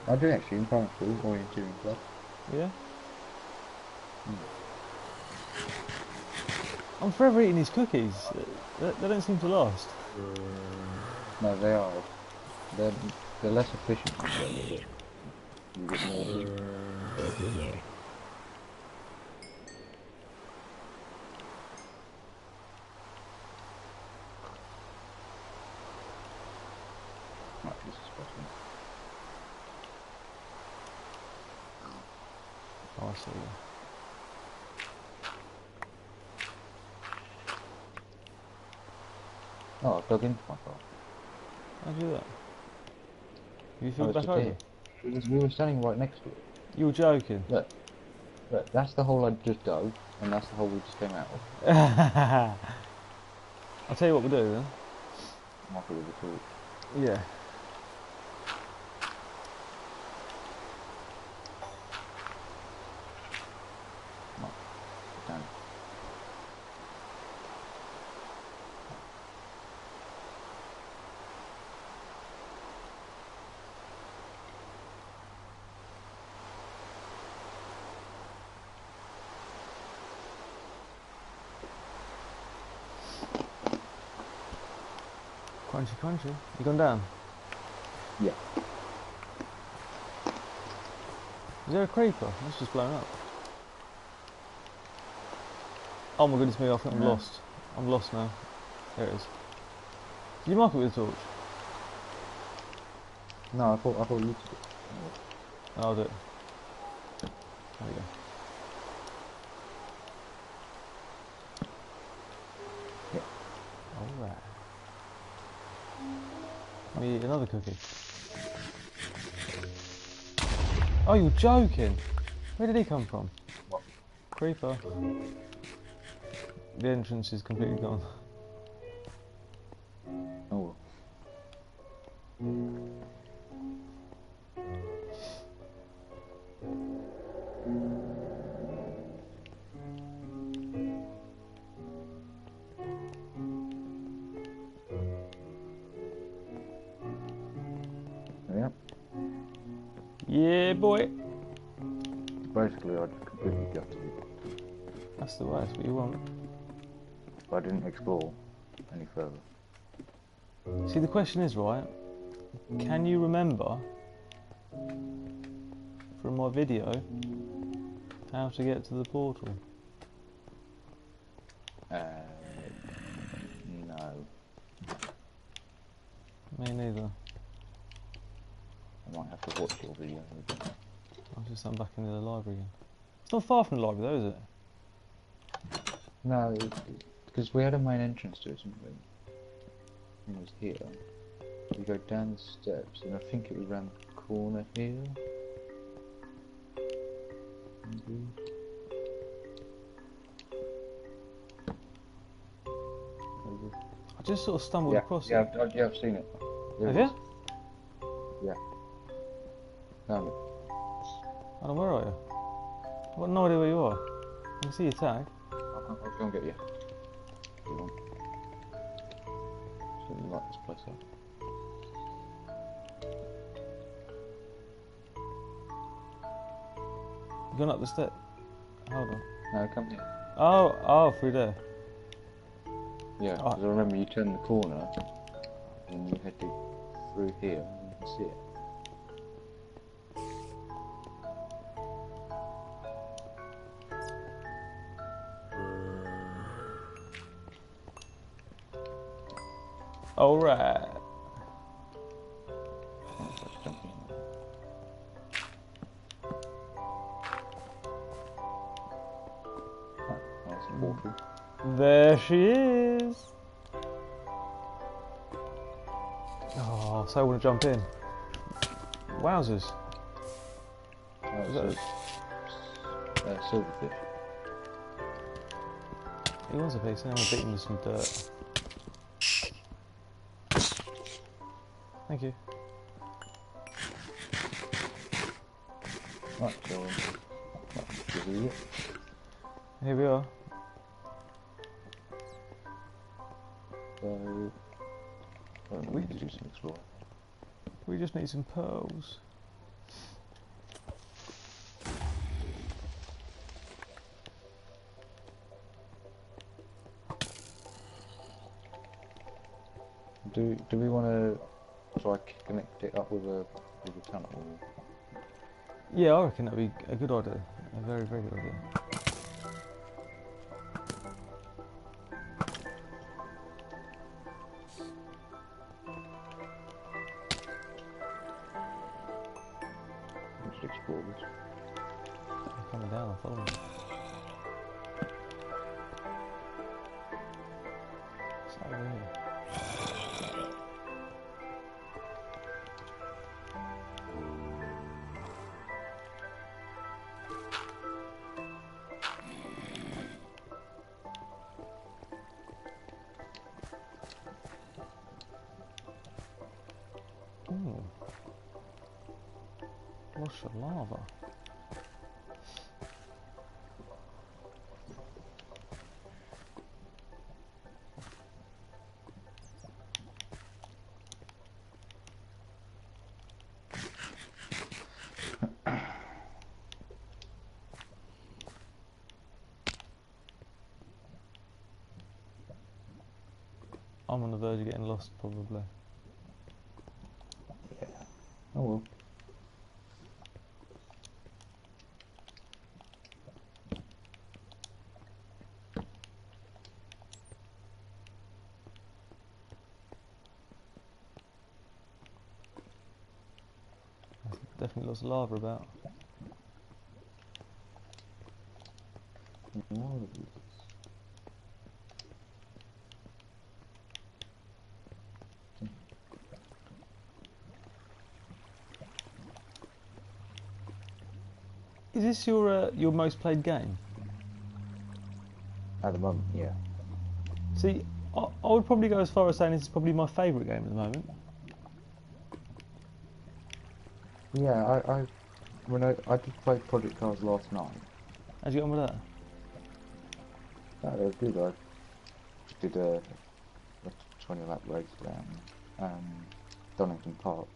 I do actually in primary school, orienteering club.
Yeah?
Hmm.
I'm forever eating these cookies. They don't seem to last.
No, they are. They're less efficient than the other, but you get more of them. Right, this is possible.
Oh, I see.
Oh, I've dug into my car.
How'd you do that? You
I
filled
was
back
just
over?
here. We were standing right next to it.
You were joking.
Look, that's the hole I just dug, and that's the hole we just came out of.
I'll tell you what we'll do then.
Mark it with a torch.
Yeah.
Down.
Crunchy, crunchy. You gone down?
Yeah.
Is there a creeper? It's just blown up. Oh my goodness me, I think I'm
No.
lost. I'm lost now. There it is. Did you mark it with a torch?
No, I thought you did it.
I'll do it. There we go.
Yeah.
Alright. Me eat another cookie. Oh, you're joking! Where did he come from?
What?
Creeper. The entrance is completely gone.
Oh. Yeah.
Yeah, boy!
Basically, I just completely gutted it.
That's the way, that's what you want.
I didn't explore any further.
See, the question is, right, can you remember from my video how to get to the portal?
No.
Me neither.
I might have to watch your video again.
I'll just I'm back into the library again. It's not far from the library though, is it?
No, because we had a main entrance to it, didn't we? It was here. We go down the steps, and I think it was around the corner here. Maybe.
I just sort of stumbled across
yeah,
it.
I've seen it. There
Have
it
you?
is. Yeah. Found it.
I don't know, where are you? I've got no idea where you are. I can see your tag.
I'll go and get you. Hold on. Just let me light this place up.
You're going up the step. Hold on.
No, come here.
Oh, through there.
Yeah, because I remember you turned the corner, and you headed through here, and you can see it.
Alright.
Nice portal.
There she is. Oh, so I want to jump in. Wowzers.
Silverfish.
He was a piece, and I'm going to beat him with some dirt. Thank you.
Right, so this is it.
Here we are.
So we need to do some exploring.
We just need some pearls.
Do we want to try connect it up with a tunnel?
Yeah, I reckon that'd be a good idea. A very, very good idea.
We should explore this.
I'm coming down, I'm following you. It's over here. Ooh. Wash of lava. I'm on the verge of getting lost, probably.
Yeah. Oh well.
Definitely lots of lava about. Is this your most played game?
At the moment, yeah.
See, I would probably go as far as saying this is probably my favourite game at the moment.
Yeah, I did play Project Cars last night.
How'd you get on with that?
That was good. I did a 20 lap race around Donington Park.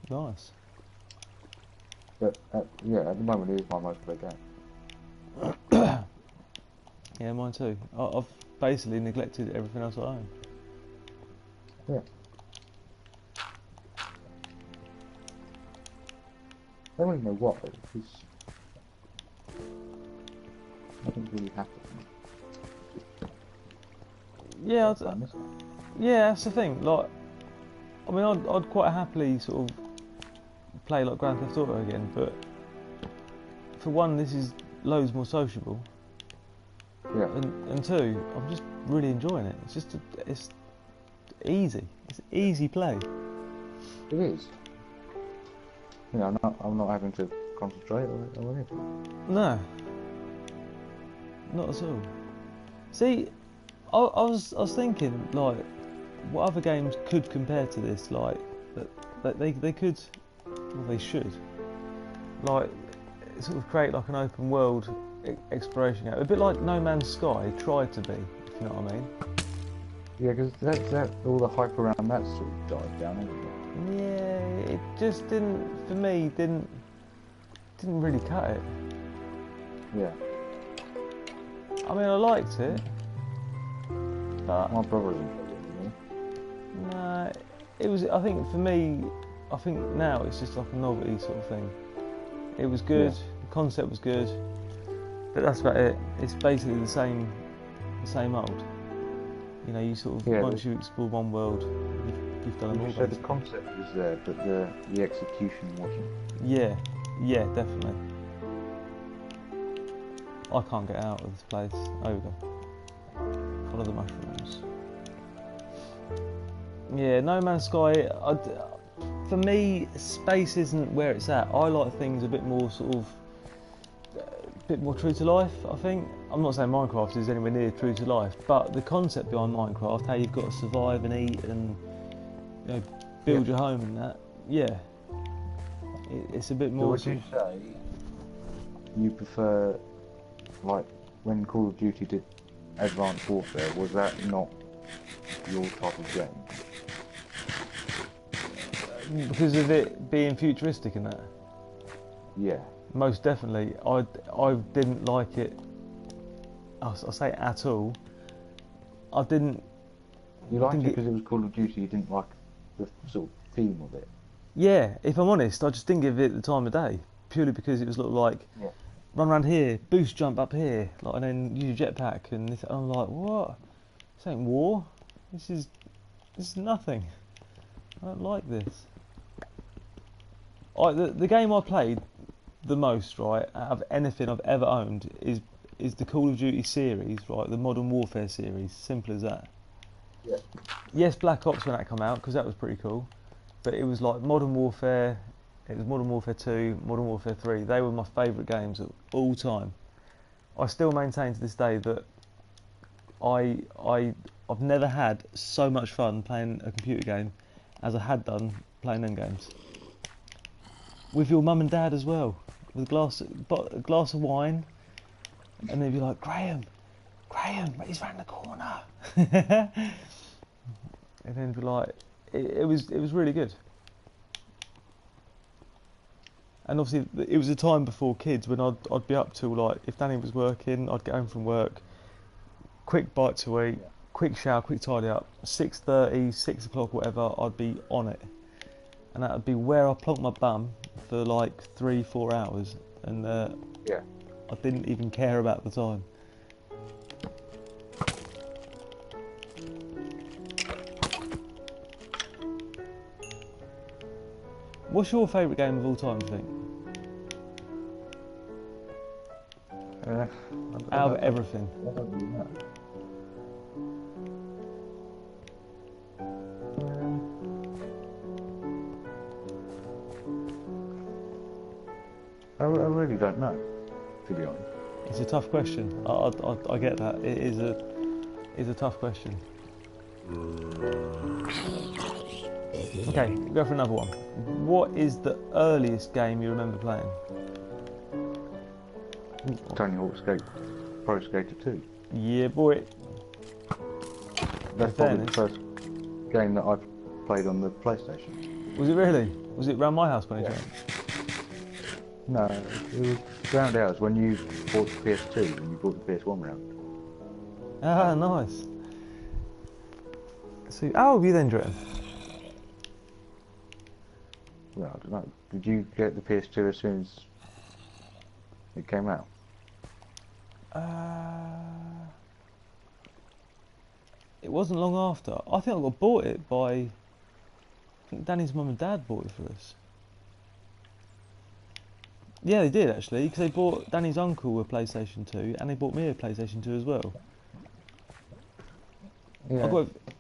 Nice.
But yeah, at the moment it is my most played game.
Yeah, mine too. I've basically neglected everything else I own.
Yeah. I don't even know why, because nothing's really happened.
Yeah,
Fun, isn't it?
yeah, that's the thing. Like, I mean, I'd quite happily sort of play like Grand Theft Auto again, but for one, this is loads more sociable,
Yeah.
and two, I'm just really enjoying it. It's just it's easy. It's easy play.
It is. You know, I'm not having to concentrate or anything.
No, not at all. See, I was thinking like, what other games could compare to this? Like, that they could, well, they should, like, sort of create like an open world exploration game, a bit like No Man's Sky tried to be, if you know what I mean.
Yeah, because that all the hype around that sort of died down, hasn't it?
Yeah, it just didn't, for me, didn't really cut it.
Yeah.
I mean, I liked it, but
My brother isn't playing
nah, it was. I think for me, I think now it's just like a novelty sort of thing. It was good,
Yeah.
the concept was good, but that's about it. It's basically the same old. You know, you sort of
Yeah,
once you explore one world, you've done it all.
You said the
Basically.
concept was there, but the execution wasn't.
Yeah, definitely. I can't get out of this place. Over. Follow the mushrooms. Yeah, No Man's Sky. For me, space isn't where it's at. I like things a bit more sort of, a bit more true to life. I think. I'm not saying Minecraft is anywhere near true to life, but the concept behind Minecraft, how you've got to survive and eat and, you know, build your home and that. Yeah, it's a bit
So
more.
would you say you prefer, like, when Call of Duty did Advanced Warfare, was that not your type of game?
Because of it being futuristic and that.
Yeah.
Most definitely. I didn't like it. I'll say at all. I didn't.
You liked it
think
because it was Call of Duty, you didn't like the sort of theme of it?
Yeah, if I'm honest, I just didn't give it the time of day. Purely because it was like,
Yeah.
run around here, boost jump up here, like, and then use your jetpack, and I'm like, what? This ain't war. This is nothing. I don't like this. The game I played the most, right, out of anything I've ever owned is the Call of Duty series, right, the Modern Warfare series. Simple as that.
Yeah.
Yes, Black Ops when that came out, because that was pretty cool. But it was like Modern Warfare. It was Modern Warfare 2, Modern Warfare 3. They were my favourite games of all time. I still maintain to this day that I've never had so much fun playing a computer game as I had done playing them games. With your mum and dad as well, with a glass of wine, and they'd be like, Graham, he's round the corner. And then be like, it was really good. And obviously, it was a time before kids when I'd be up till, like, if Danny was working, I'd get home from work, quick bite to eat, quick shower, quick tidy up, 6:30, 6 o'clock, whatever, I'd be on it. And that would be where I plonked my bum for like 3-4 hours, and
Yeah.
I didn't even care about the time. What's your favourite game of all time, do you think? Out of everything.
I don't really know. I really don't know, to be honest.
It's a tough question. I get that. It is a tough question. Okay, go for another one. What is the earliest game you remember playing?
Tony Hawk's Pro Skater 2.
Yeah, boy.
That's
In
probably the
fairness.
first game that I've played on the PlayStation.
Was it really? Was it round my house by any chance?
No, it was round ours when you bought the PS2 and you bought the PS1 round.
Ah, nice. So, how old were you then, Drew?
Well, I don't know. Did you get the PS2 as soon as it came out?
It wasn't long after. I think I got bought it by think Danny's mum and dad bought it for us. Yeah, they did actually, because they bought Danny's uncle a PlayStation 2, and they bought me a PlayStation 2 as well.
Yeah.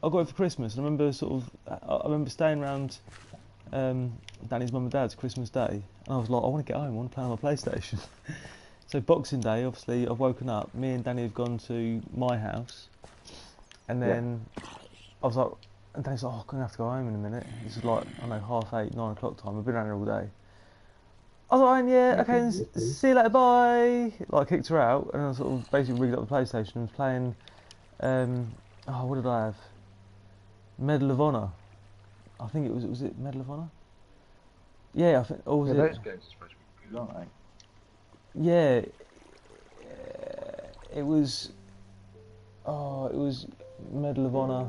I got it for Christmas. I remember I remember staying around Danny's mum and dad's Christmas Day, and I was like, I want to get home. I want to play on my PlayStation. So Boxing Day, obviously, I've woken up. Me and Danny have gone to my house, and then I was like, and Danny's like, oh, I'm gonna have to go home in a minute. This is like, I know, 8:30, 9 o'clock time. I've been around here all day. I was like, yeah, okay, see you later, bye. Like, kicked her out, and I sort of basically rigged up the PlayStation and was playing. What did I have? Medal of Honor. I think it was it Medal of Honor? Yeah, I think. Or was it?
Those games are supposed to be good, aren't they?
Yeah, it was. Oh, it was Medal of Honor.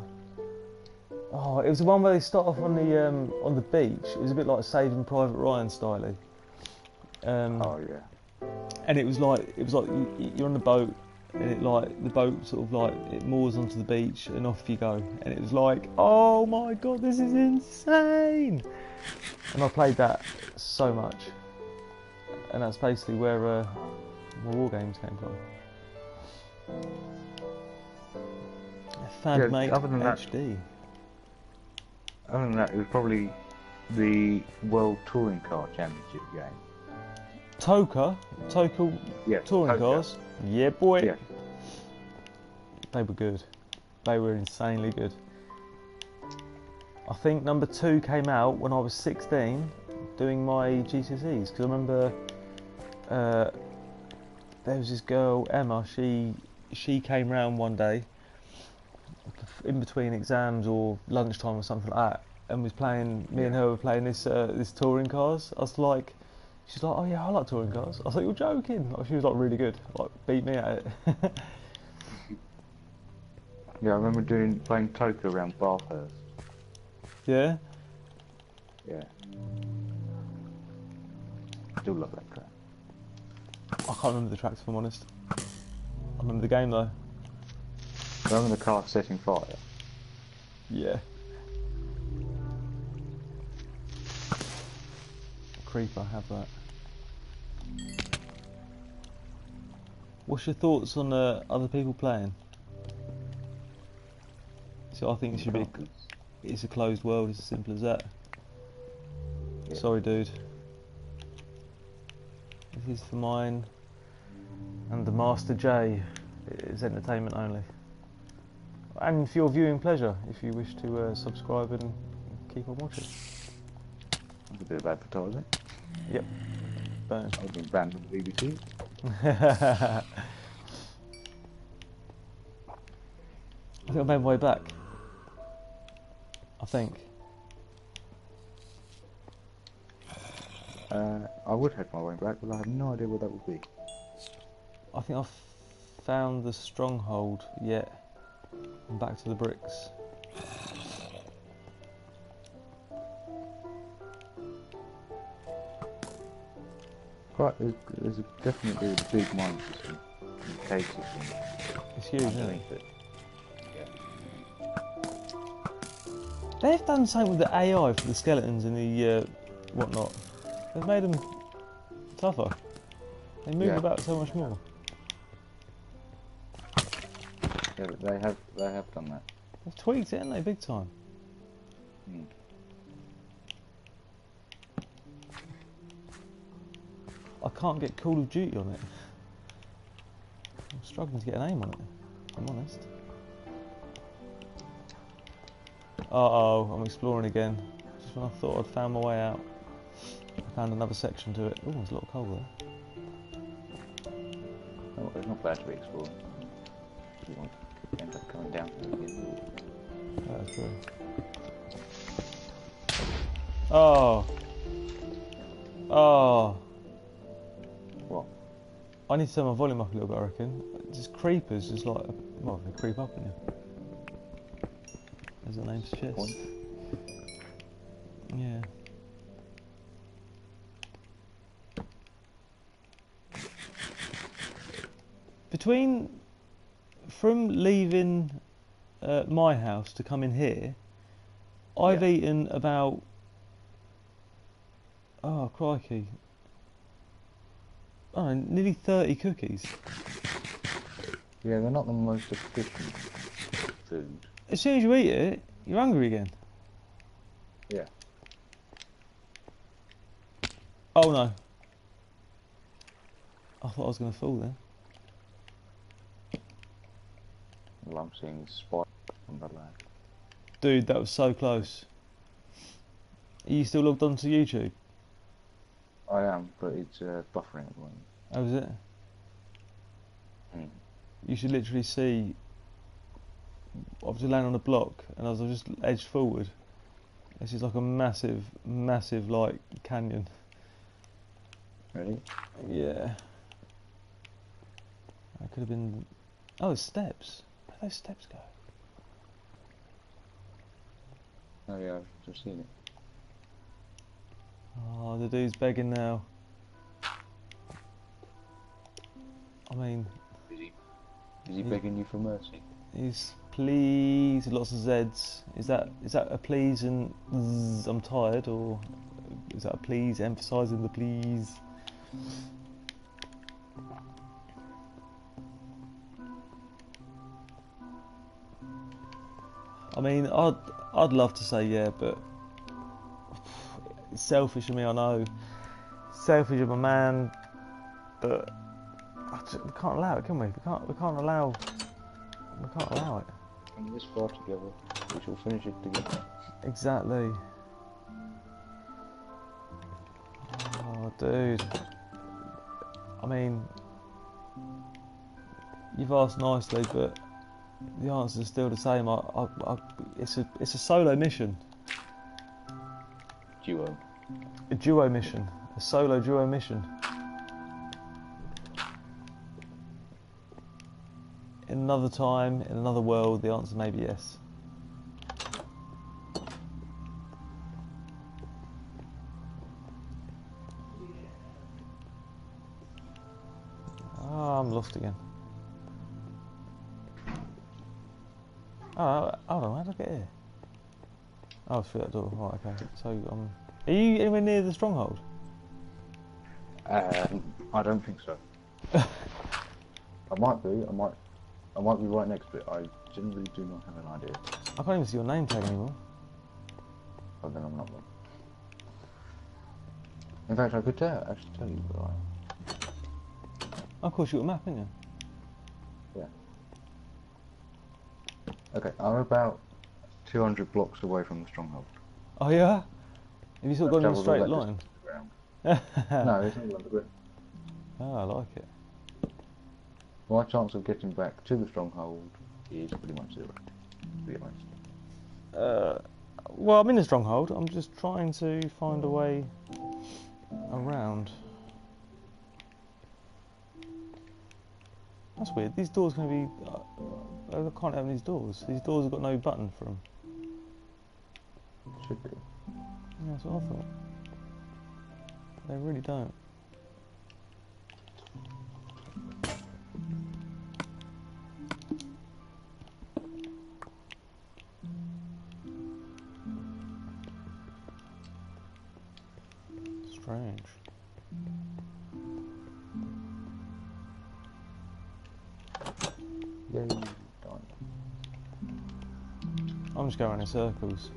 Oh, it was the one where they start off on the beach. It was a bit like Saving Private Ryan style.
Oh yeah.
And it was like you're on the boat, and the boat sort of like it moors onto the beach, and off you go. And it was like, oh my god, this is insane! And I played that so much, and that's basically where my war games came from. Fandmate HD.
Other than that, it was probably the World Touring Car Championship game.
Toka touring cars. Yeah, boy.
Yeah.
They were good. They were insanely good. I think number 2 came out when I was 16, doing my GCSEs. Because I remember there was this girl, Emma. She came round one day, in between exams or lunchtime or something like that, and was playing. Me and her were playing this touring cars. I was like. She's like, oh yeah, I like touring cars. I was like, you're joking. Like, she was like really good. Like, beat me at it.
Yeah, I remember playing Toka around Bathurst.
Yeah?
Yeah. I do love that track.
I can't remember the tracks if I'm honest. I remember the game though.
I remember the car setting fire.
Yeah. Creeper, have that. What's your thoughts on other people playing? So I think it should be. It's a closed world. It's as simple as that. Yeah. Sorry, dude. This is for mine and the Master J. It's entertainment only, and for your viewing pleasure. If you wish to subscribe and keep on watching.
That's a bit of advertising.
Yep. Boom.
I've been banned from the BBC.
I think I made my way back. I think.
I would head my way back, but I have no idea where that would be.
I think I've found the stronghold yet. I'm back to the bricks.
Right, there's definitely a big mine system and cave system.
It's huge, isn't it?
Yeah.
They've done something with the AI for the skeletons and the whatnot. They've made them tougher. They move about so much more.
Yeah, but they have done that.
They've tweaked it, haven't they, big time?
Mm.
I can't get Call of Duty on it. I'm struggling to get an aim on it, if I'm honest. Uh-oh, I'm exploring again. Just when I thought I'd found my way out, I found another section to it. Oh, there's a lot of coal there.
Oh, it's not bad to be exploring. You won't end up coming down again.
That's true. Oh. Oh.
What?
I need to turn my volume up a little bit, I reckon. Just creepers, just like, well, they creep up on you. As the name suggests. Yeah. From leaving my house to come in here, I've eaten about Oh, crikey. Oh, nearly 30 cookies.
Yeah, they're not the most efficient food.
As soon as you eat it, you're hungry again.
Yeah.
Oh no. I thought I was going to fall then.
Well, I'm seeing spike on the lad.
Dude, that was so close. Are you still logged onto YouTube?
I am, but it's buffering at the moment.
Oh, is it?
Mm.
You should literally see. I've just landed on a block and as I just edged forward, this is like a massive, massive like canyon.
Ready?
Yeah. That could have been. Oh, there's steps. Where do those steps go?
Oh yeah, I've just seen it.
Oh, the dude's begging now. I mean,
Is he begging you for mercy?
he's please lots of Z's. Is that a please and zzz, I'm tired, or is that a please emphasising the please? I mean, I'd love to say yeah, but it's selfish of me, I know. Selfish of a man, but we can't allow it, can we? We can't allow it.
And this far together, we shall finish it together.
Exactly. Oh, dude. I mean, you've asked nicely, but the answer is still the same. It's a solo mission.
Duo.
A duo mission. A solo duo mission. In another time, in another world, the answer may be yes. Oh, I'm lost again. Oh, hold on, how did I get here? Oh, through that door. Right, okay. So, are you anywhere near the stronghold?
I don't think so. I might be. I might be right next to it. I generally do not have an idea.
I can't even see your name tag anymore.
Oh, then I'm not one. In fact, I could actually tell you where I am.
Of course, you got a map, haven't you?
Yeah. Okay, I'm about 200 blocks away from the stronghold.
Oh yeah? Have you sort of gone in a
Travel
straight
that
line?
distance around. No, it's not on the grid.
Oh, I like it.
My chance of getting back to the stronghold is pretty much zero, to be honest.
Well, I'm in the stronghold. I'm just trying to find a way around. That's weird. These doors can be. I can't open these doors. These doors have got no button for them.
Should be.
Yeah, that's what I thought. They really don't. Strange.
Yay, done.
I'm just going in circles.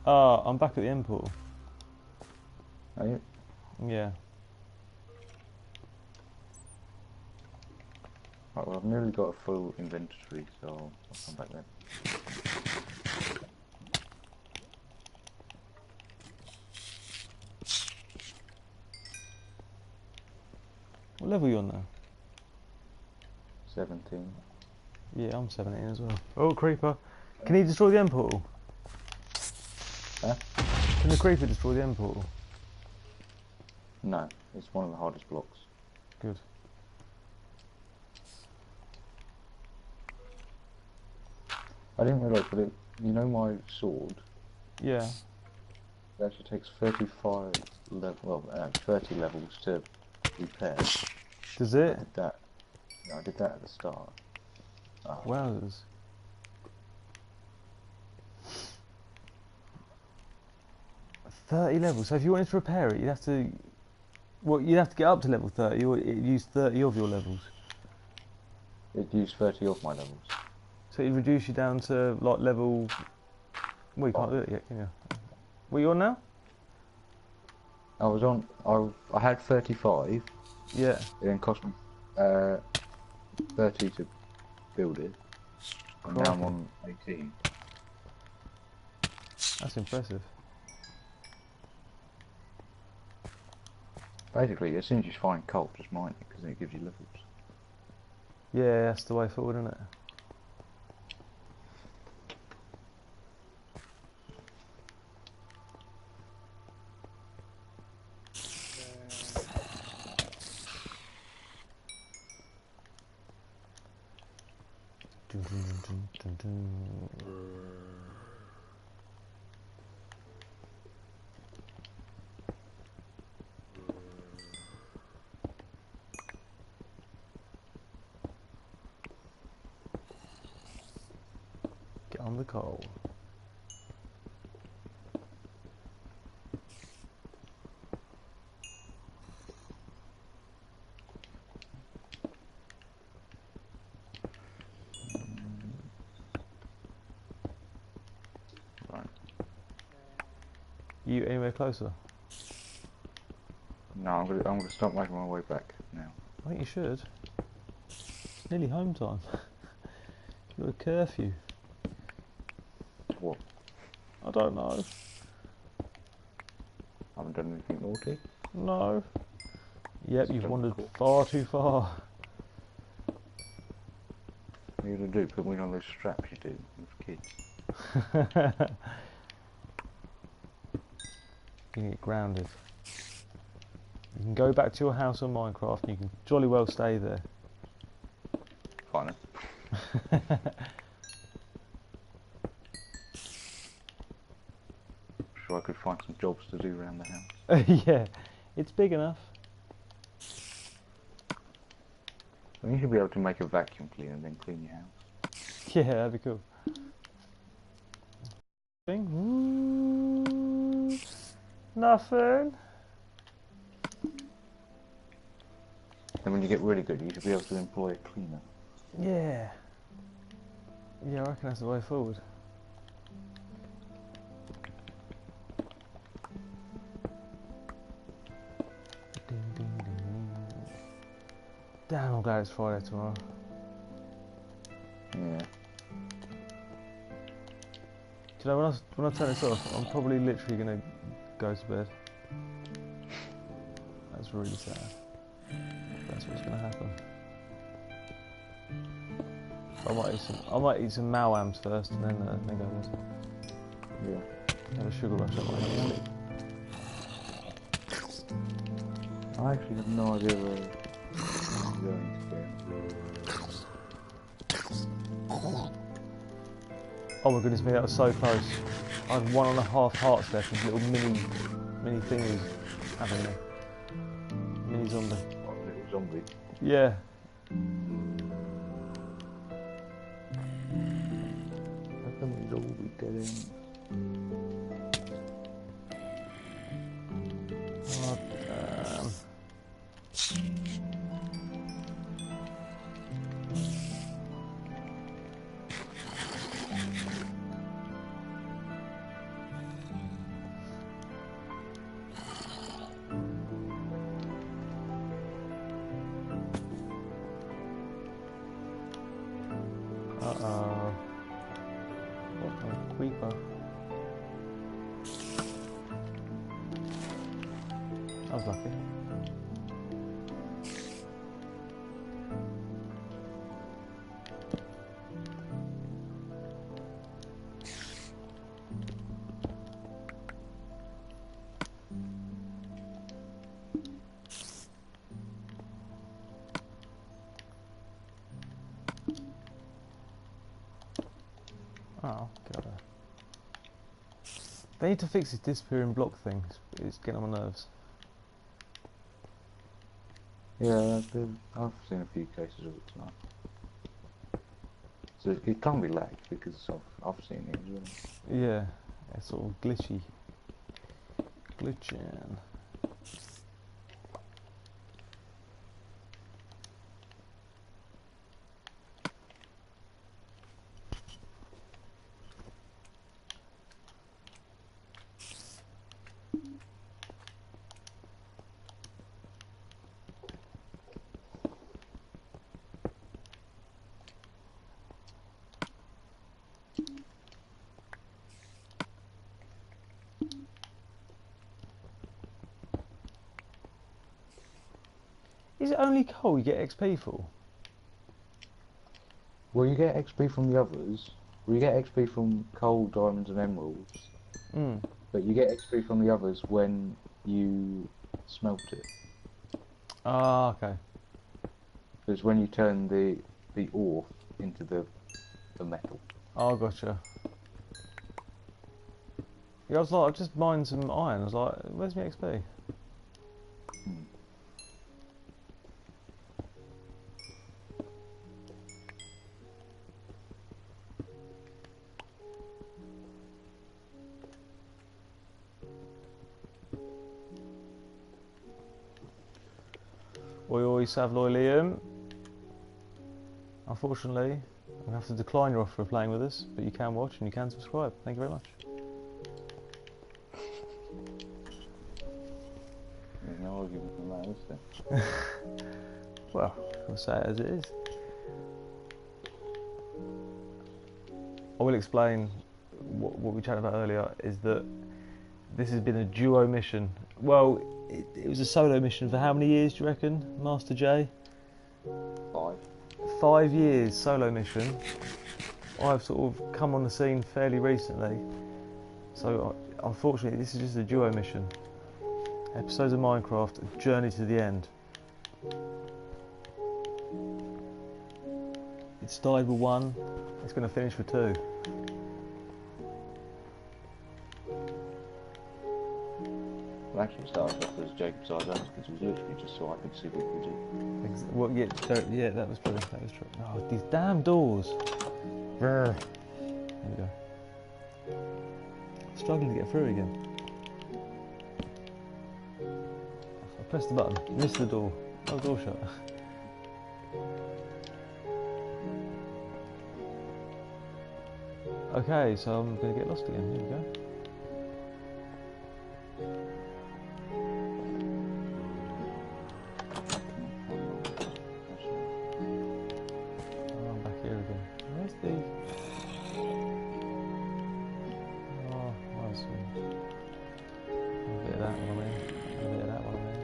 Ah, I'm back at the end portal.
Are you?
Yeah.
Right, well, I've nearly got a full inventory, so I'll come back then.
What level are you on now?
17.
Yeah, I'm 17 as well. Oh, creeper. Can he destroy the end portal?
Huh?
Can the creeper destroy the end portal?
No, it's one of the hardest blocks.
Good.
I didn't realise, but you know my sword?
Yeah.
It actually takes 30 levels to repair.
Does it?
That, Yeah, I did that at the start. Oh.
Wowzers. $30 levels. So if you wanted to repair it, you'd have to. Well, you'd have to get up to level 30, or it used 30 of your levels.
It used 30 of my levels.
So it'd reduce you down to like level. Well, you can't do it yet, can you? What are you on now?
I was on. I had 35.
Yeah.
It then cost me 30 to build it, and now I'm on 18.
That's impressive.
Basically, as soon as you find coal, just mine it because then it gives you levels.
Yeah, that's the way forward, isn't it? Dun, dun, dun, dun, dun. Get on the coal.
Right.
You anywhere closer?
No, I'm gonna start making my way back now.
I think you should. It's nearly home time. You've got a curfew.
What?
I don't know.
I haven't done anything naughty.
No. Yep,
Just
you've
done
wandered
cool.
far too far.
What are you gonna do? Put me on those straps you do with kids?
You can get grounded. You can go back to your house on Minecraft and you can jolly well stay there.
Fine. Sure, I could find some jobs to do around the house.
Yeah, it's big enough.
Well, you should be able to make a vacuum cleaner and then clean your house.
Yeah, that'd be cool. Ooh, nothing.
And when you get really good, you should be able to employ a cleaner.
Yeah. Yeah, I reckon that's the way forward. Ding, ding, ding, ding. Damn, I'm glad it's Friday tomorrow.
Yeah.
Do you know, when I turn this off, I'm probably literally going to go to bed. That's really sad. That's what's going to happen. I might eat some Malams first and then go to bed.
Yeah.
Have a sugar rush up my sleep.
I actually have no idea where I'm going
Oh my goodness me, that was so close. I had 1.5 hearts left with little mini thingies having me. Mini zombie.
Oh, a little zombie.
Yeah.
How come these all be dead ends?
Oh, damn. Uh-oh. What a creeper. I was lucky. Oh, God. They need to fix this disappearing block thing. It's getting on my nerves.
Yeah, I've seen a few cases of it tonight. So it can't be lagged because I've seen it as well.
Yeah, it's sort of glitchy. Glitching. Is it only coal you get XP for?
Well, you get XP from the others. Well, you get XP from coal, diamonds, and emeralds.
Mm.
But you get XP from the others when you smelt it.
Ah, okay.
So it's when you turn the ore into the metal.
Oh, gotcha. Yeah, I was like, I just mined some iron. I was like, where's my XP?
Hmm.
Oi, oi, Savloy Liam. Unfortunately, I'm going to have to decline your offer of playing with us, but you can watch and you can subscribe. Thank you very much.
There's no argument on that, is there?
Well, I'll say it as it is. I will explain what we chatted about earlier, is that this has been a duo mission. Well, it was a solo mission for how many years, do you reckon, Master J?
5.
5 years solo mission. I've sort of come on the scene fairly recently, so unfortunately this is just a duo mission. Episodes of Minecraft, journey to the end. It started with 1, it's going to finish with 2.
Well, actually, it started off as Jacob's Island because it was literally just so I could see what we do.
Well, yeah, that was true. That was true. Oh, these damn doors! There we go. Struggling to get through again. I pressed the button, missed the door. Oh, door shut. Okay, so I'm going to get lost again. Here we go. Oh, I'm back here again. Where's the... Oh, nice one. A bit of that one I'm in. A bit of that one I'm in.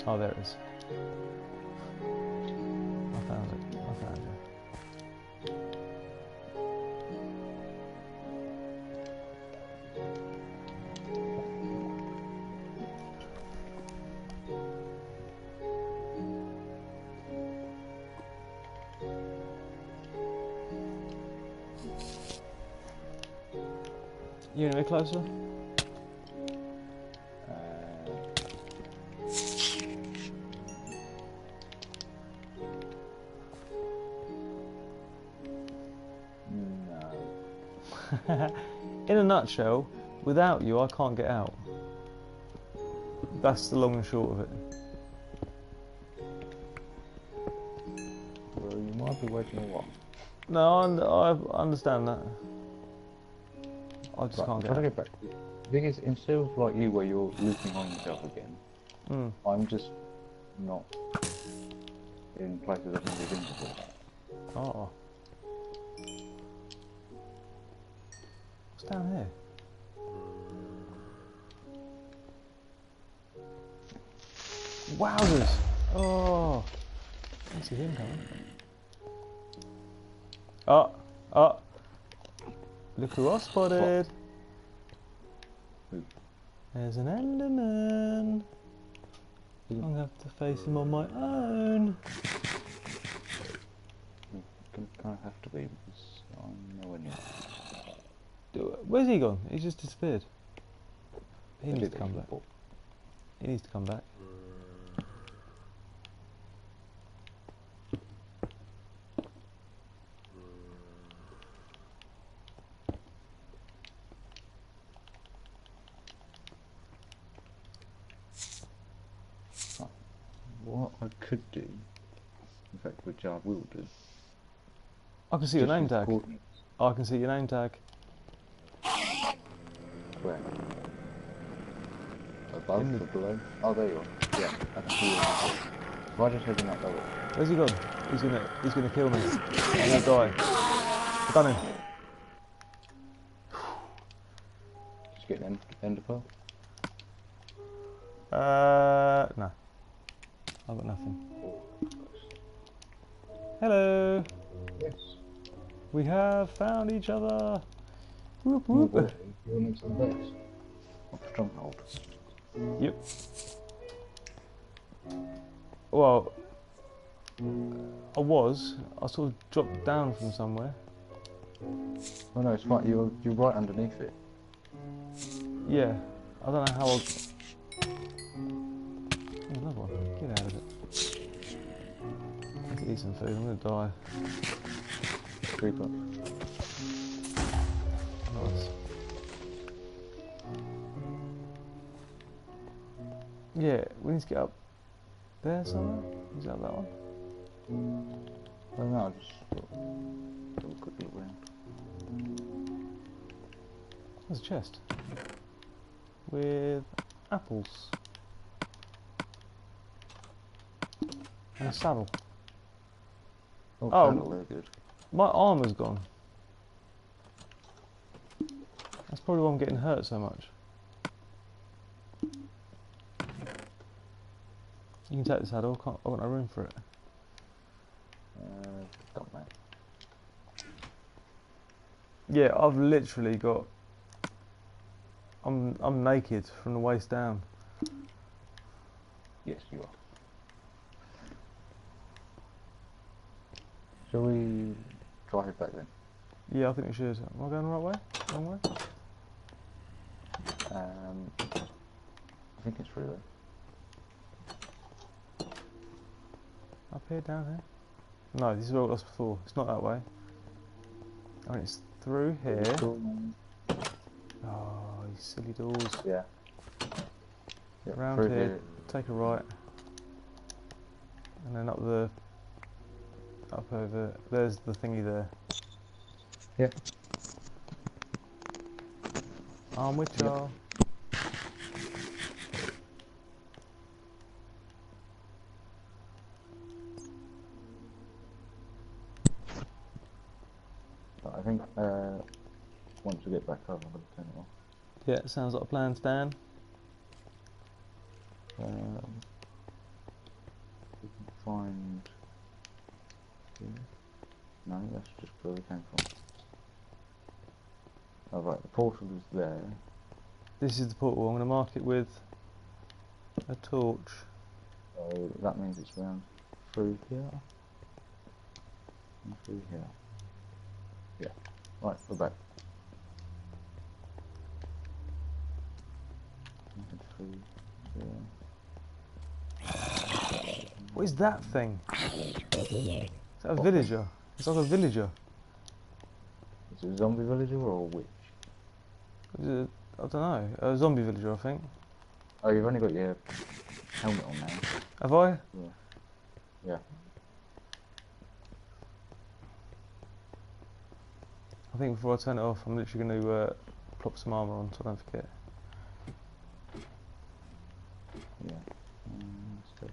Oh, there it is. I found it. I found it. You a bit closer?
No.
In a nutshell, without you I can't get out. That's the long and short of it.
Well, you might be waiting a while.
No, I understand that. I just
Right,
can't get
trying to
out.
get back. The thing is, instead of like you where you're looping on yourself again, I'm just not in places I've never been before.
Oh. What's down here? Wowzers! Oh. I can see him coming. Oh. Look who I spotted.
Who?
There's an Enderman. I'm going to have to face him on my own.
Kind of have to be because I'm nowhere near.
Where's he gone? He's just disappeared. He
I
needs
did
to come
it
back.
before.
He needs to come back.
What I could do, in fact, which I will do.
I can see your
just
name
use
tag.
coordinates.
I can see your name tag.
Where? Above
In the-
or below? Oh, there you are. Yeah, I can see you. If I just head in that direction.
Where's he gone? He's gonna kill me. I'm gonna die. I've done him.
Just get an ender pearl.
No. I've got nothing. Hello.
Yes.
We have found each other. Whoop
Oh,
whoop.
boy, you're next to the base. What stronghold?
Yep. Well, I sort of dropped down from somewhere.
Oh no, it's fine. You're right underneath it.
Yeah. I don't know how I... Oh, another one. Get out of it. I need to eat some food. I'm gonna die.
Creeper.
Nice. Yeah, we need to get up there somewhere. Is that one?
I don't know, I just have a quick look around.
There's a chest with apples and a saddle.
Oh,
Oh.
saddle, they're good.
My armour's gone. That's probably why I'm getting hurt so much. You can take the saddle. I got no room for it.
Don't matter.
Yeah, I've literally got. I'm naked from the waist down.
Yes, you are. Shall we try it back then?
Yeah, I think we should. Am I going the right way? Wrong way?
I think it's through there.
Up here, down here? No, this is where I was before. It's not that way. I mean, it's through here. Oh, you silly doors.
Yeah. Yep,
Around
through
here, take a right. And then up over, there's the thingy there.
Yeah.
I'm with
Yep.
y'all.
But I think once we get back up, I'm going to turn it off.
Yeah, sounds like a plan, Stan.
We can find. Here. No, that's just where we came from. Oh, right, the portal is there.
This is the portal. I'm going to mark it with a torch.
So that means it's round through here. And through here. Yeah. Right, we're back. And through here.
What is that thing? Is that a villager? It's like a villager.
Is it a zombie villager or a witch?
Is it, I don't know. A zombie villager, I think.
Oh, you've only got your helmet on now.
Have I?
Yeah. Yeah.
I think before I turn it off, I'm literally going to plop some armour on so I don't forget.
Yeah. So,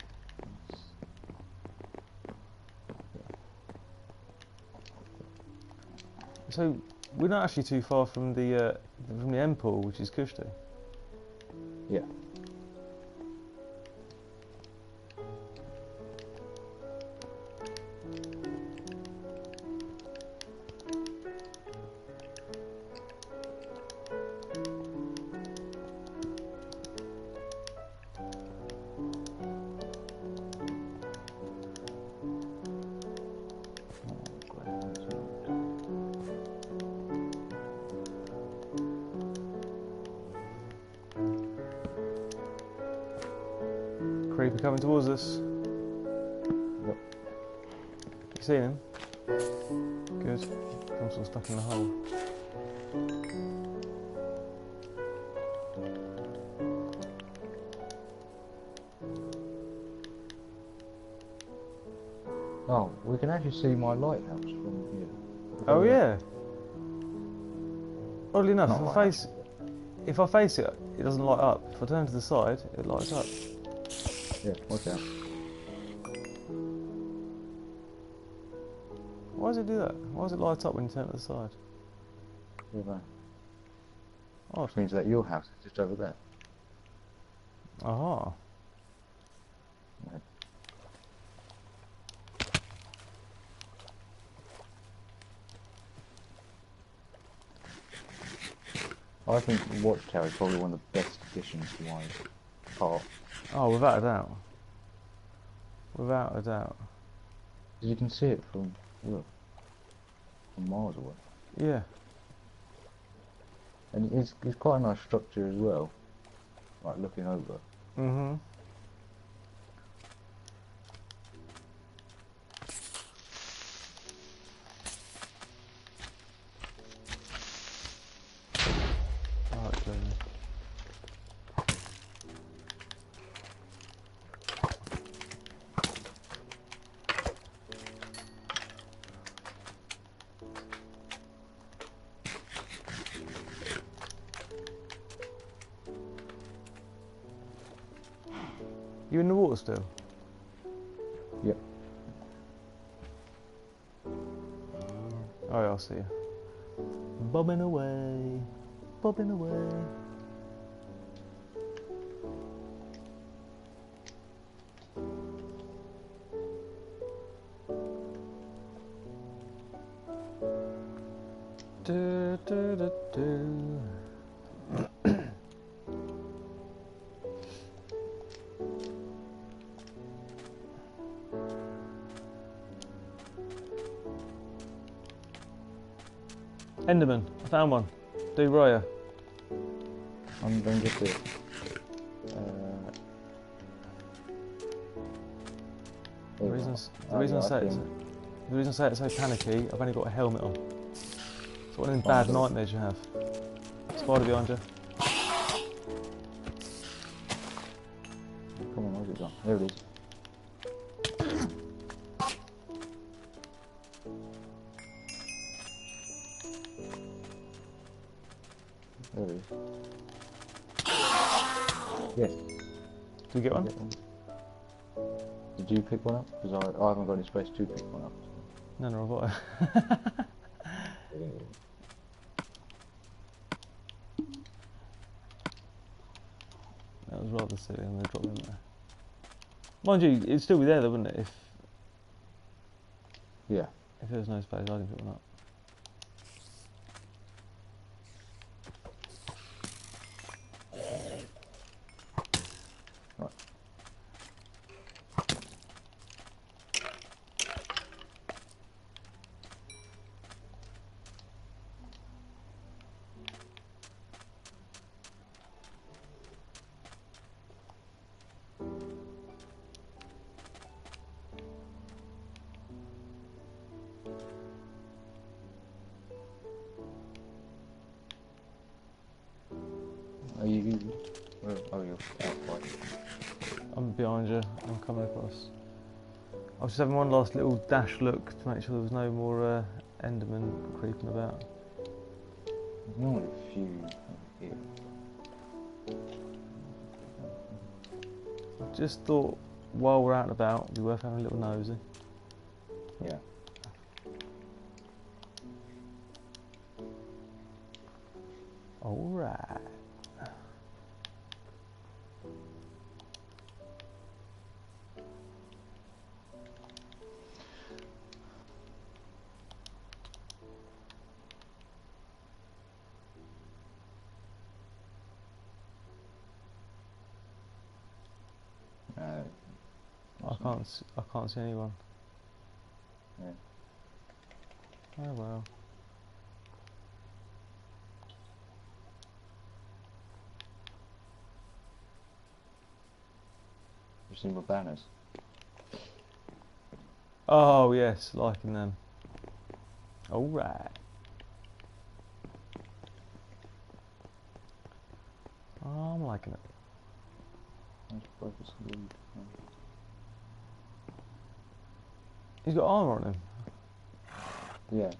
So we're not actually too far from the end pool, which is Kushti.
yeah.
creeper coming towards us.
Yep.
You seen him? Good. I'm still stuck in the hole.
Oh, we can actually see my lighthouse from here.
Oh yeah. Oddly enough,
Not lighthouse.
if I face it, it doesn't light up. If I turn to the side, it lights up.
Yeah, watch out.
Why does it do that? Why does it light up when you turn to the side?
Yeah,
Odd.
which means that your house is just over there.
Aha.
Yeah. I think the watchtower is probably one of the best additions to my park.
Oh, without a doubt. Without a doubt.
Because you can see it from, look, from miles away.
Yeah.
And it's quite a nice structure as well, like looking over.
Mm-hmm. Alright, Jamie. You in the water still?
Yep.
Oh, yeah, I'll see you. Bobbing away, bobbing away. Do, do, do, do. Enderman, I found one. Do Raya.
I'm going to get it.
The reason I say it's so panicky, I've only got a helmet on. It's one of them bad nightmares you have. Spider behind you.
Come on, where's it gone? There it is. There it is. Yes.
Did you get one?
Did you pick one up? Because I haven't got any space to pick one up.
No, no, I've got it. That was rather silly and they dropped it in there. Mind you, it'd still be there though, wouldn't it?
Yeah.
If there was no space, I didn't pick one up.
Right. Are you? Where are you? Outside.
I'm behind you, I'm coming across. I was just having one last little dash look to make sure there was no more Endermen creeping about.
There's normally a few over here.
I just thought while we're out and about, it'd be worth having a little nosy.
Yeah.
Alright. I can't see anyone.
Yeah.
Oh well.
seen my banners?
Oh yes, liking them. Alright. Oh, I'm liking it.
Let's focus on lead.
He's got armour on him.
Yeah.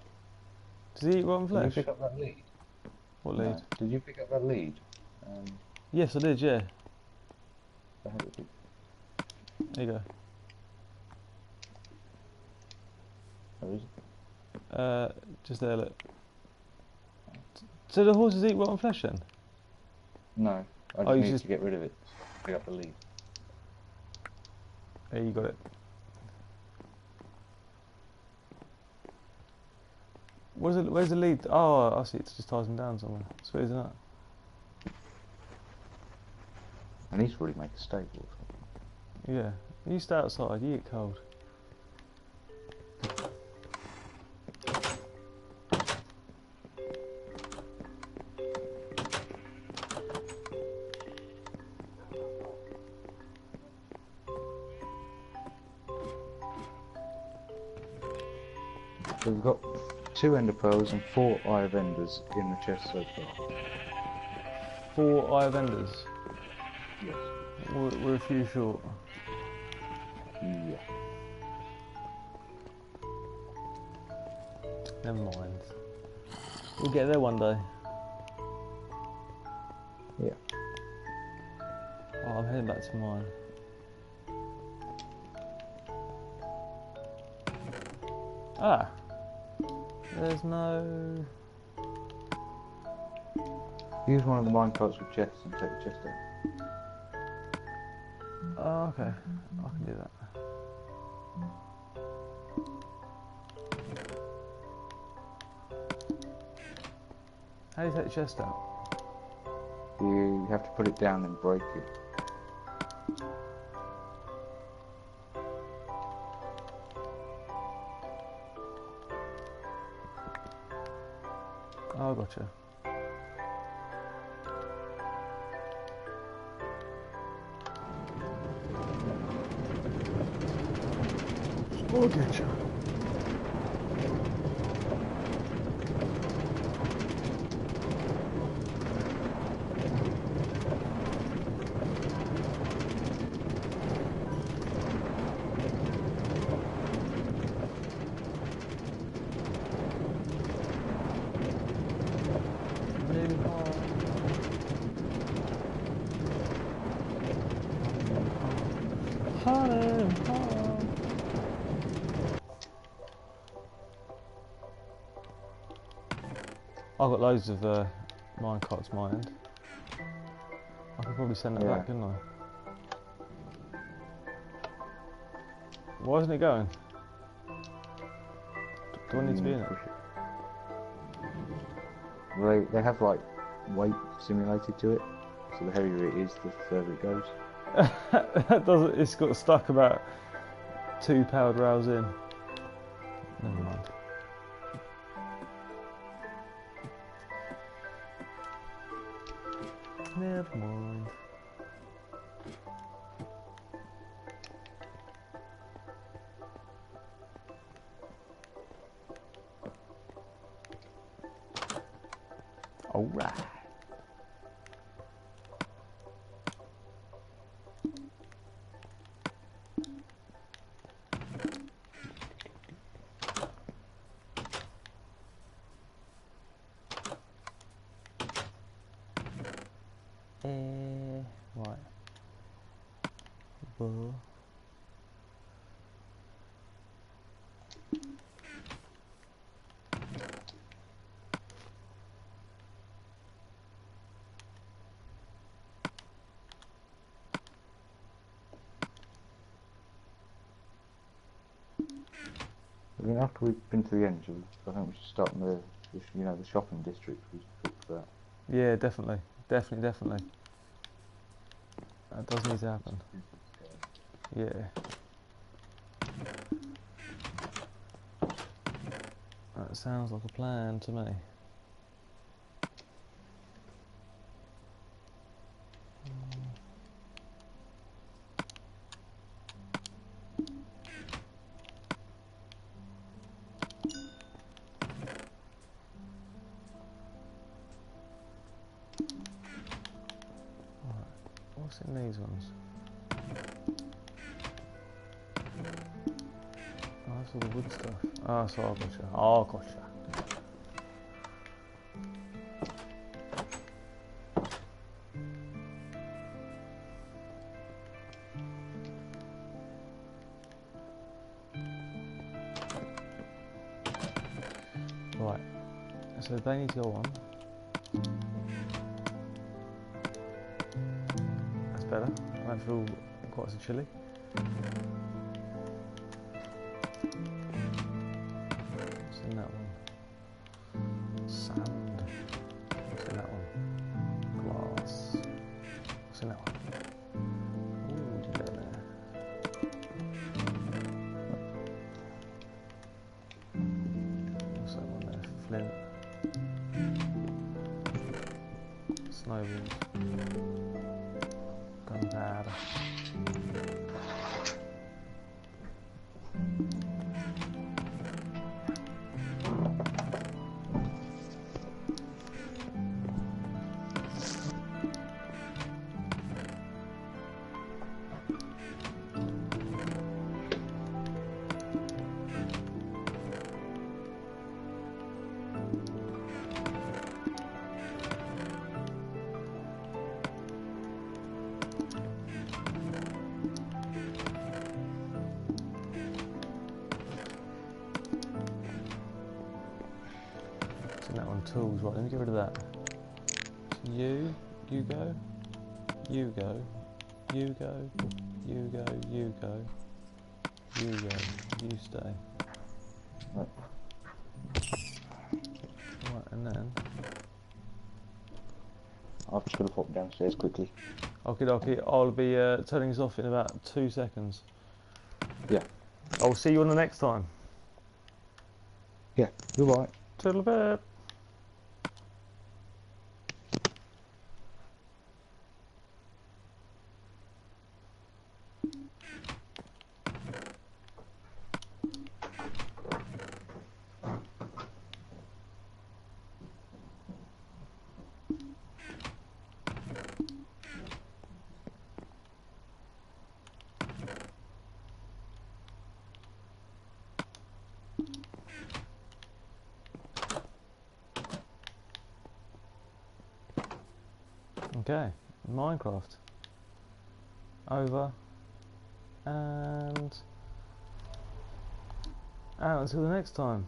Does he eat rotten
Did you
flesh?
pick up that lead?
What
No.
lead?
Did you pick up that lead?
Yes, I did, yeah.
I had it.
There you
Oh, is it?
go. Just there, look. So the horses eat rotten flesh then?
No. I
Oh,
just
you
need
just-
to get rid of it. Pick up the lead.
There, you got it. Where's the lead? Oh, I see, it just ties him down somewhere. Sweet, isn't it?
I need to really make a stable or something.
Yeah. You stay outside, you get cold.
So we've got 2 ender pearls and 4 eye of enders in the chest so far.
4 eye of enders.
Yes.
We're a few short.
Yeah.
Never mind. We'll get there one day.
Yeah.
Oh, I'm heading back to mine. Ah! There's no...
Use one of the minecarts with chests and take the chest out.
Oh, okay. I can do that. How do you take the chest out?
You have to put it down and break it.
Oh, gotcha. I'll get you. I've got loads of mine carts my end. I could probably send that
Yeah.
back, couldn't I? Why isn't it going? Do I need to be in it?
Push it. They have like weight simulated to it, so the heavier it is, the further it goes.
That doesn't. It's got stuck about 2 powered rails in. Never mind. Never mind. All right. Right. Well.
I mean, after we've been to the end, I think we should start in the shopping district we talked about.
Yeah, definitely. Definitely. That does need to happen. Yeah. That sounds like a plan to me. What's in these ones? Oh, that's all the wood stuff. Oh, so I gotcha. Oh, gotcha. Right, so they need to go on. That's better. I don't feel quite so chilly. What's in that one? Sand. What's in that one? Glass. What's in that one? Ooh, get there. What's that one there? Flint. Snowballs. Gunpowder. That one, tools. Right, let me get rid of that. You go, you go, you go, you go, you go, you go, you stay. Right, and then
I've just got to pop downstairs quickly.
okay, I'll be turning this off in about 2 seconds.
Yeah.
I'll see you on the next time.
Yeah, goodbye.
Toodle bit. Okay, Minecraft. Over and out until the next time.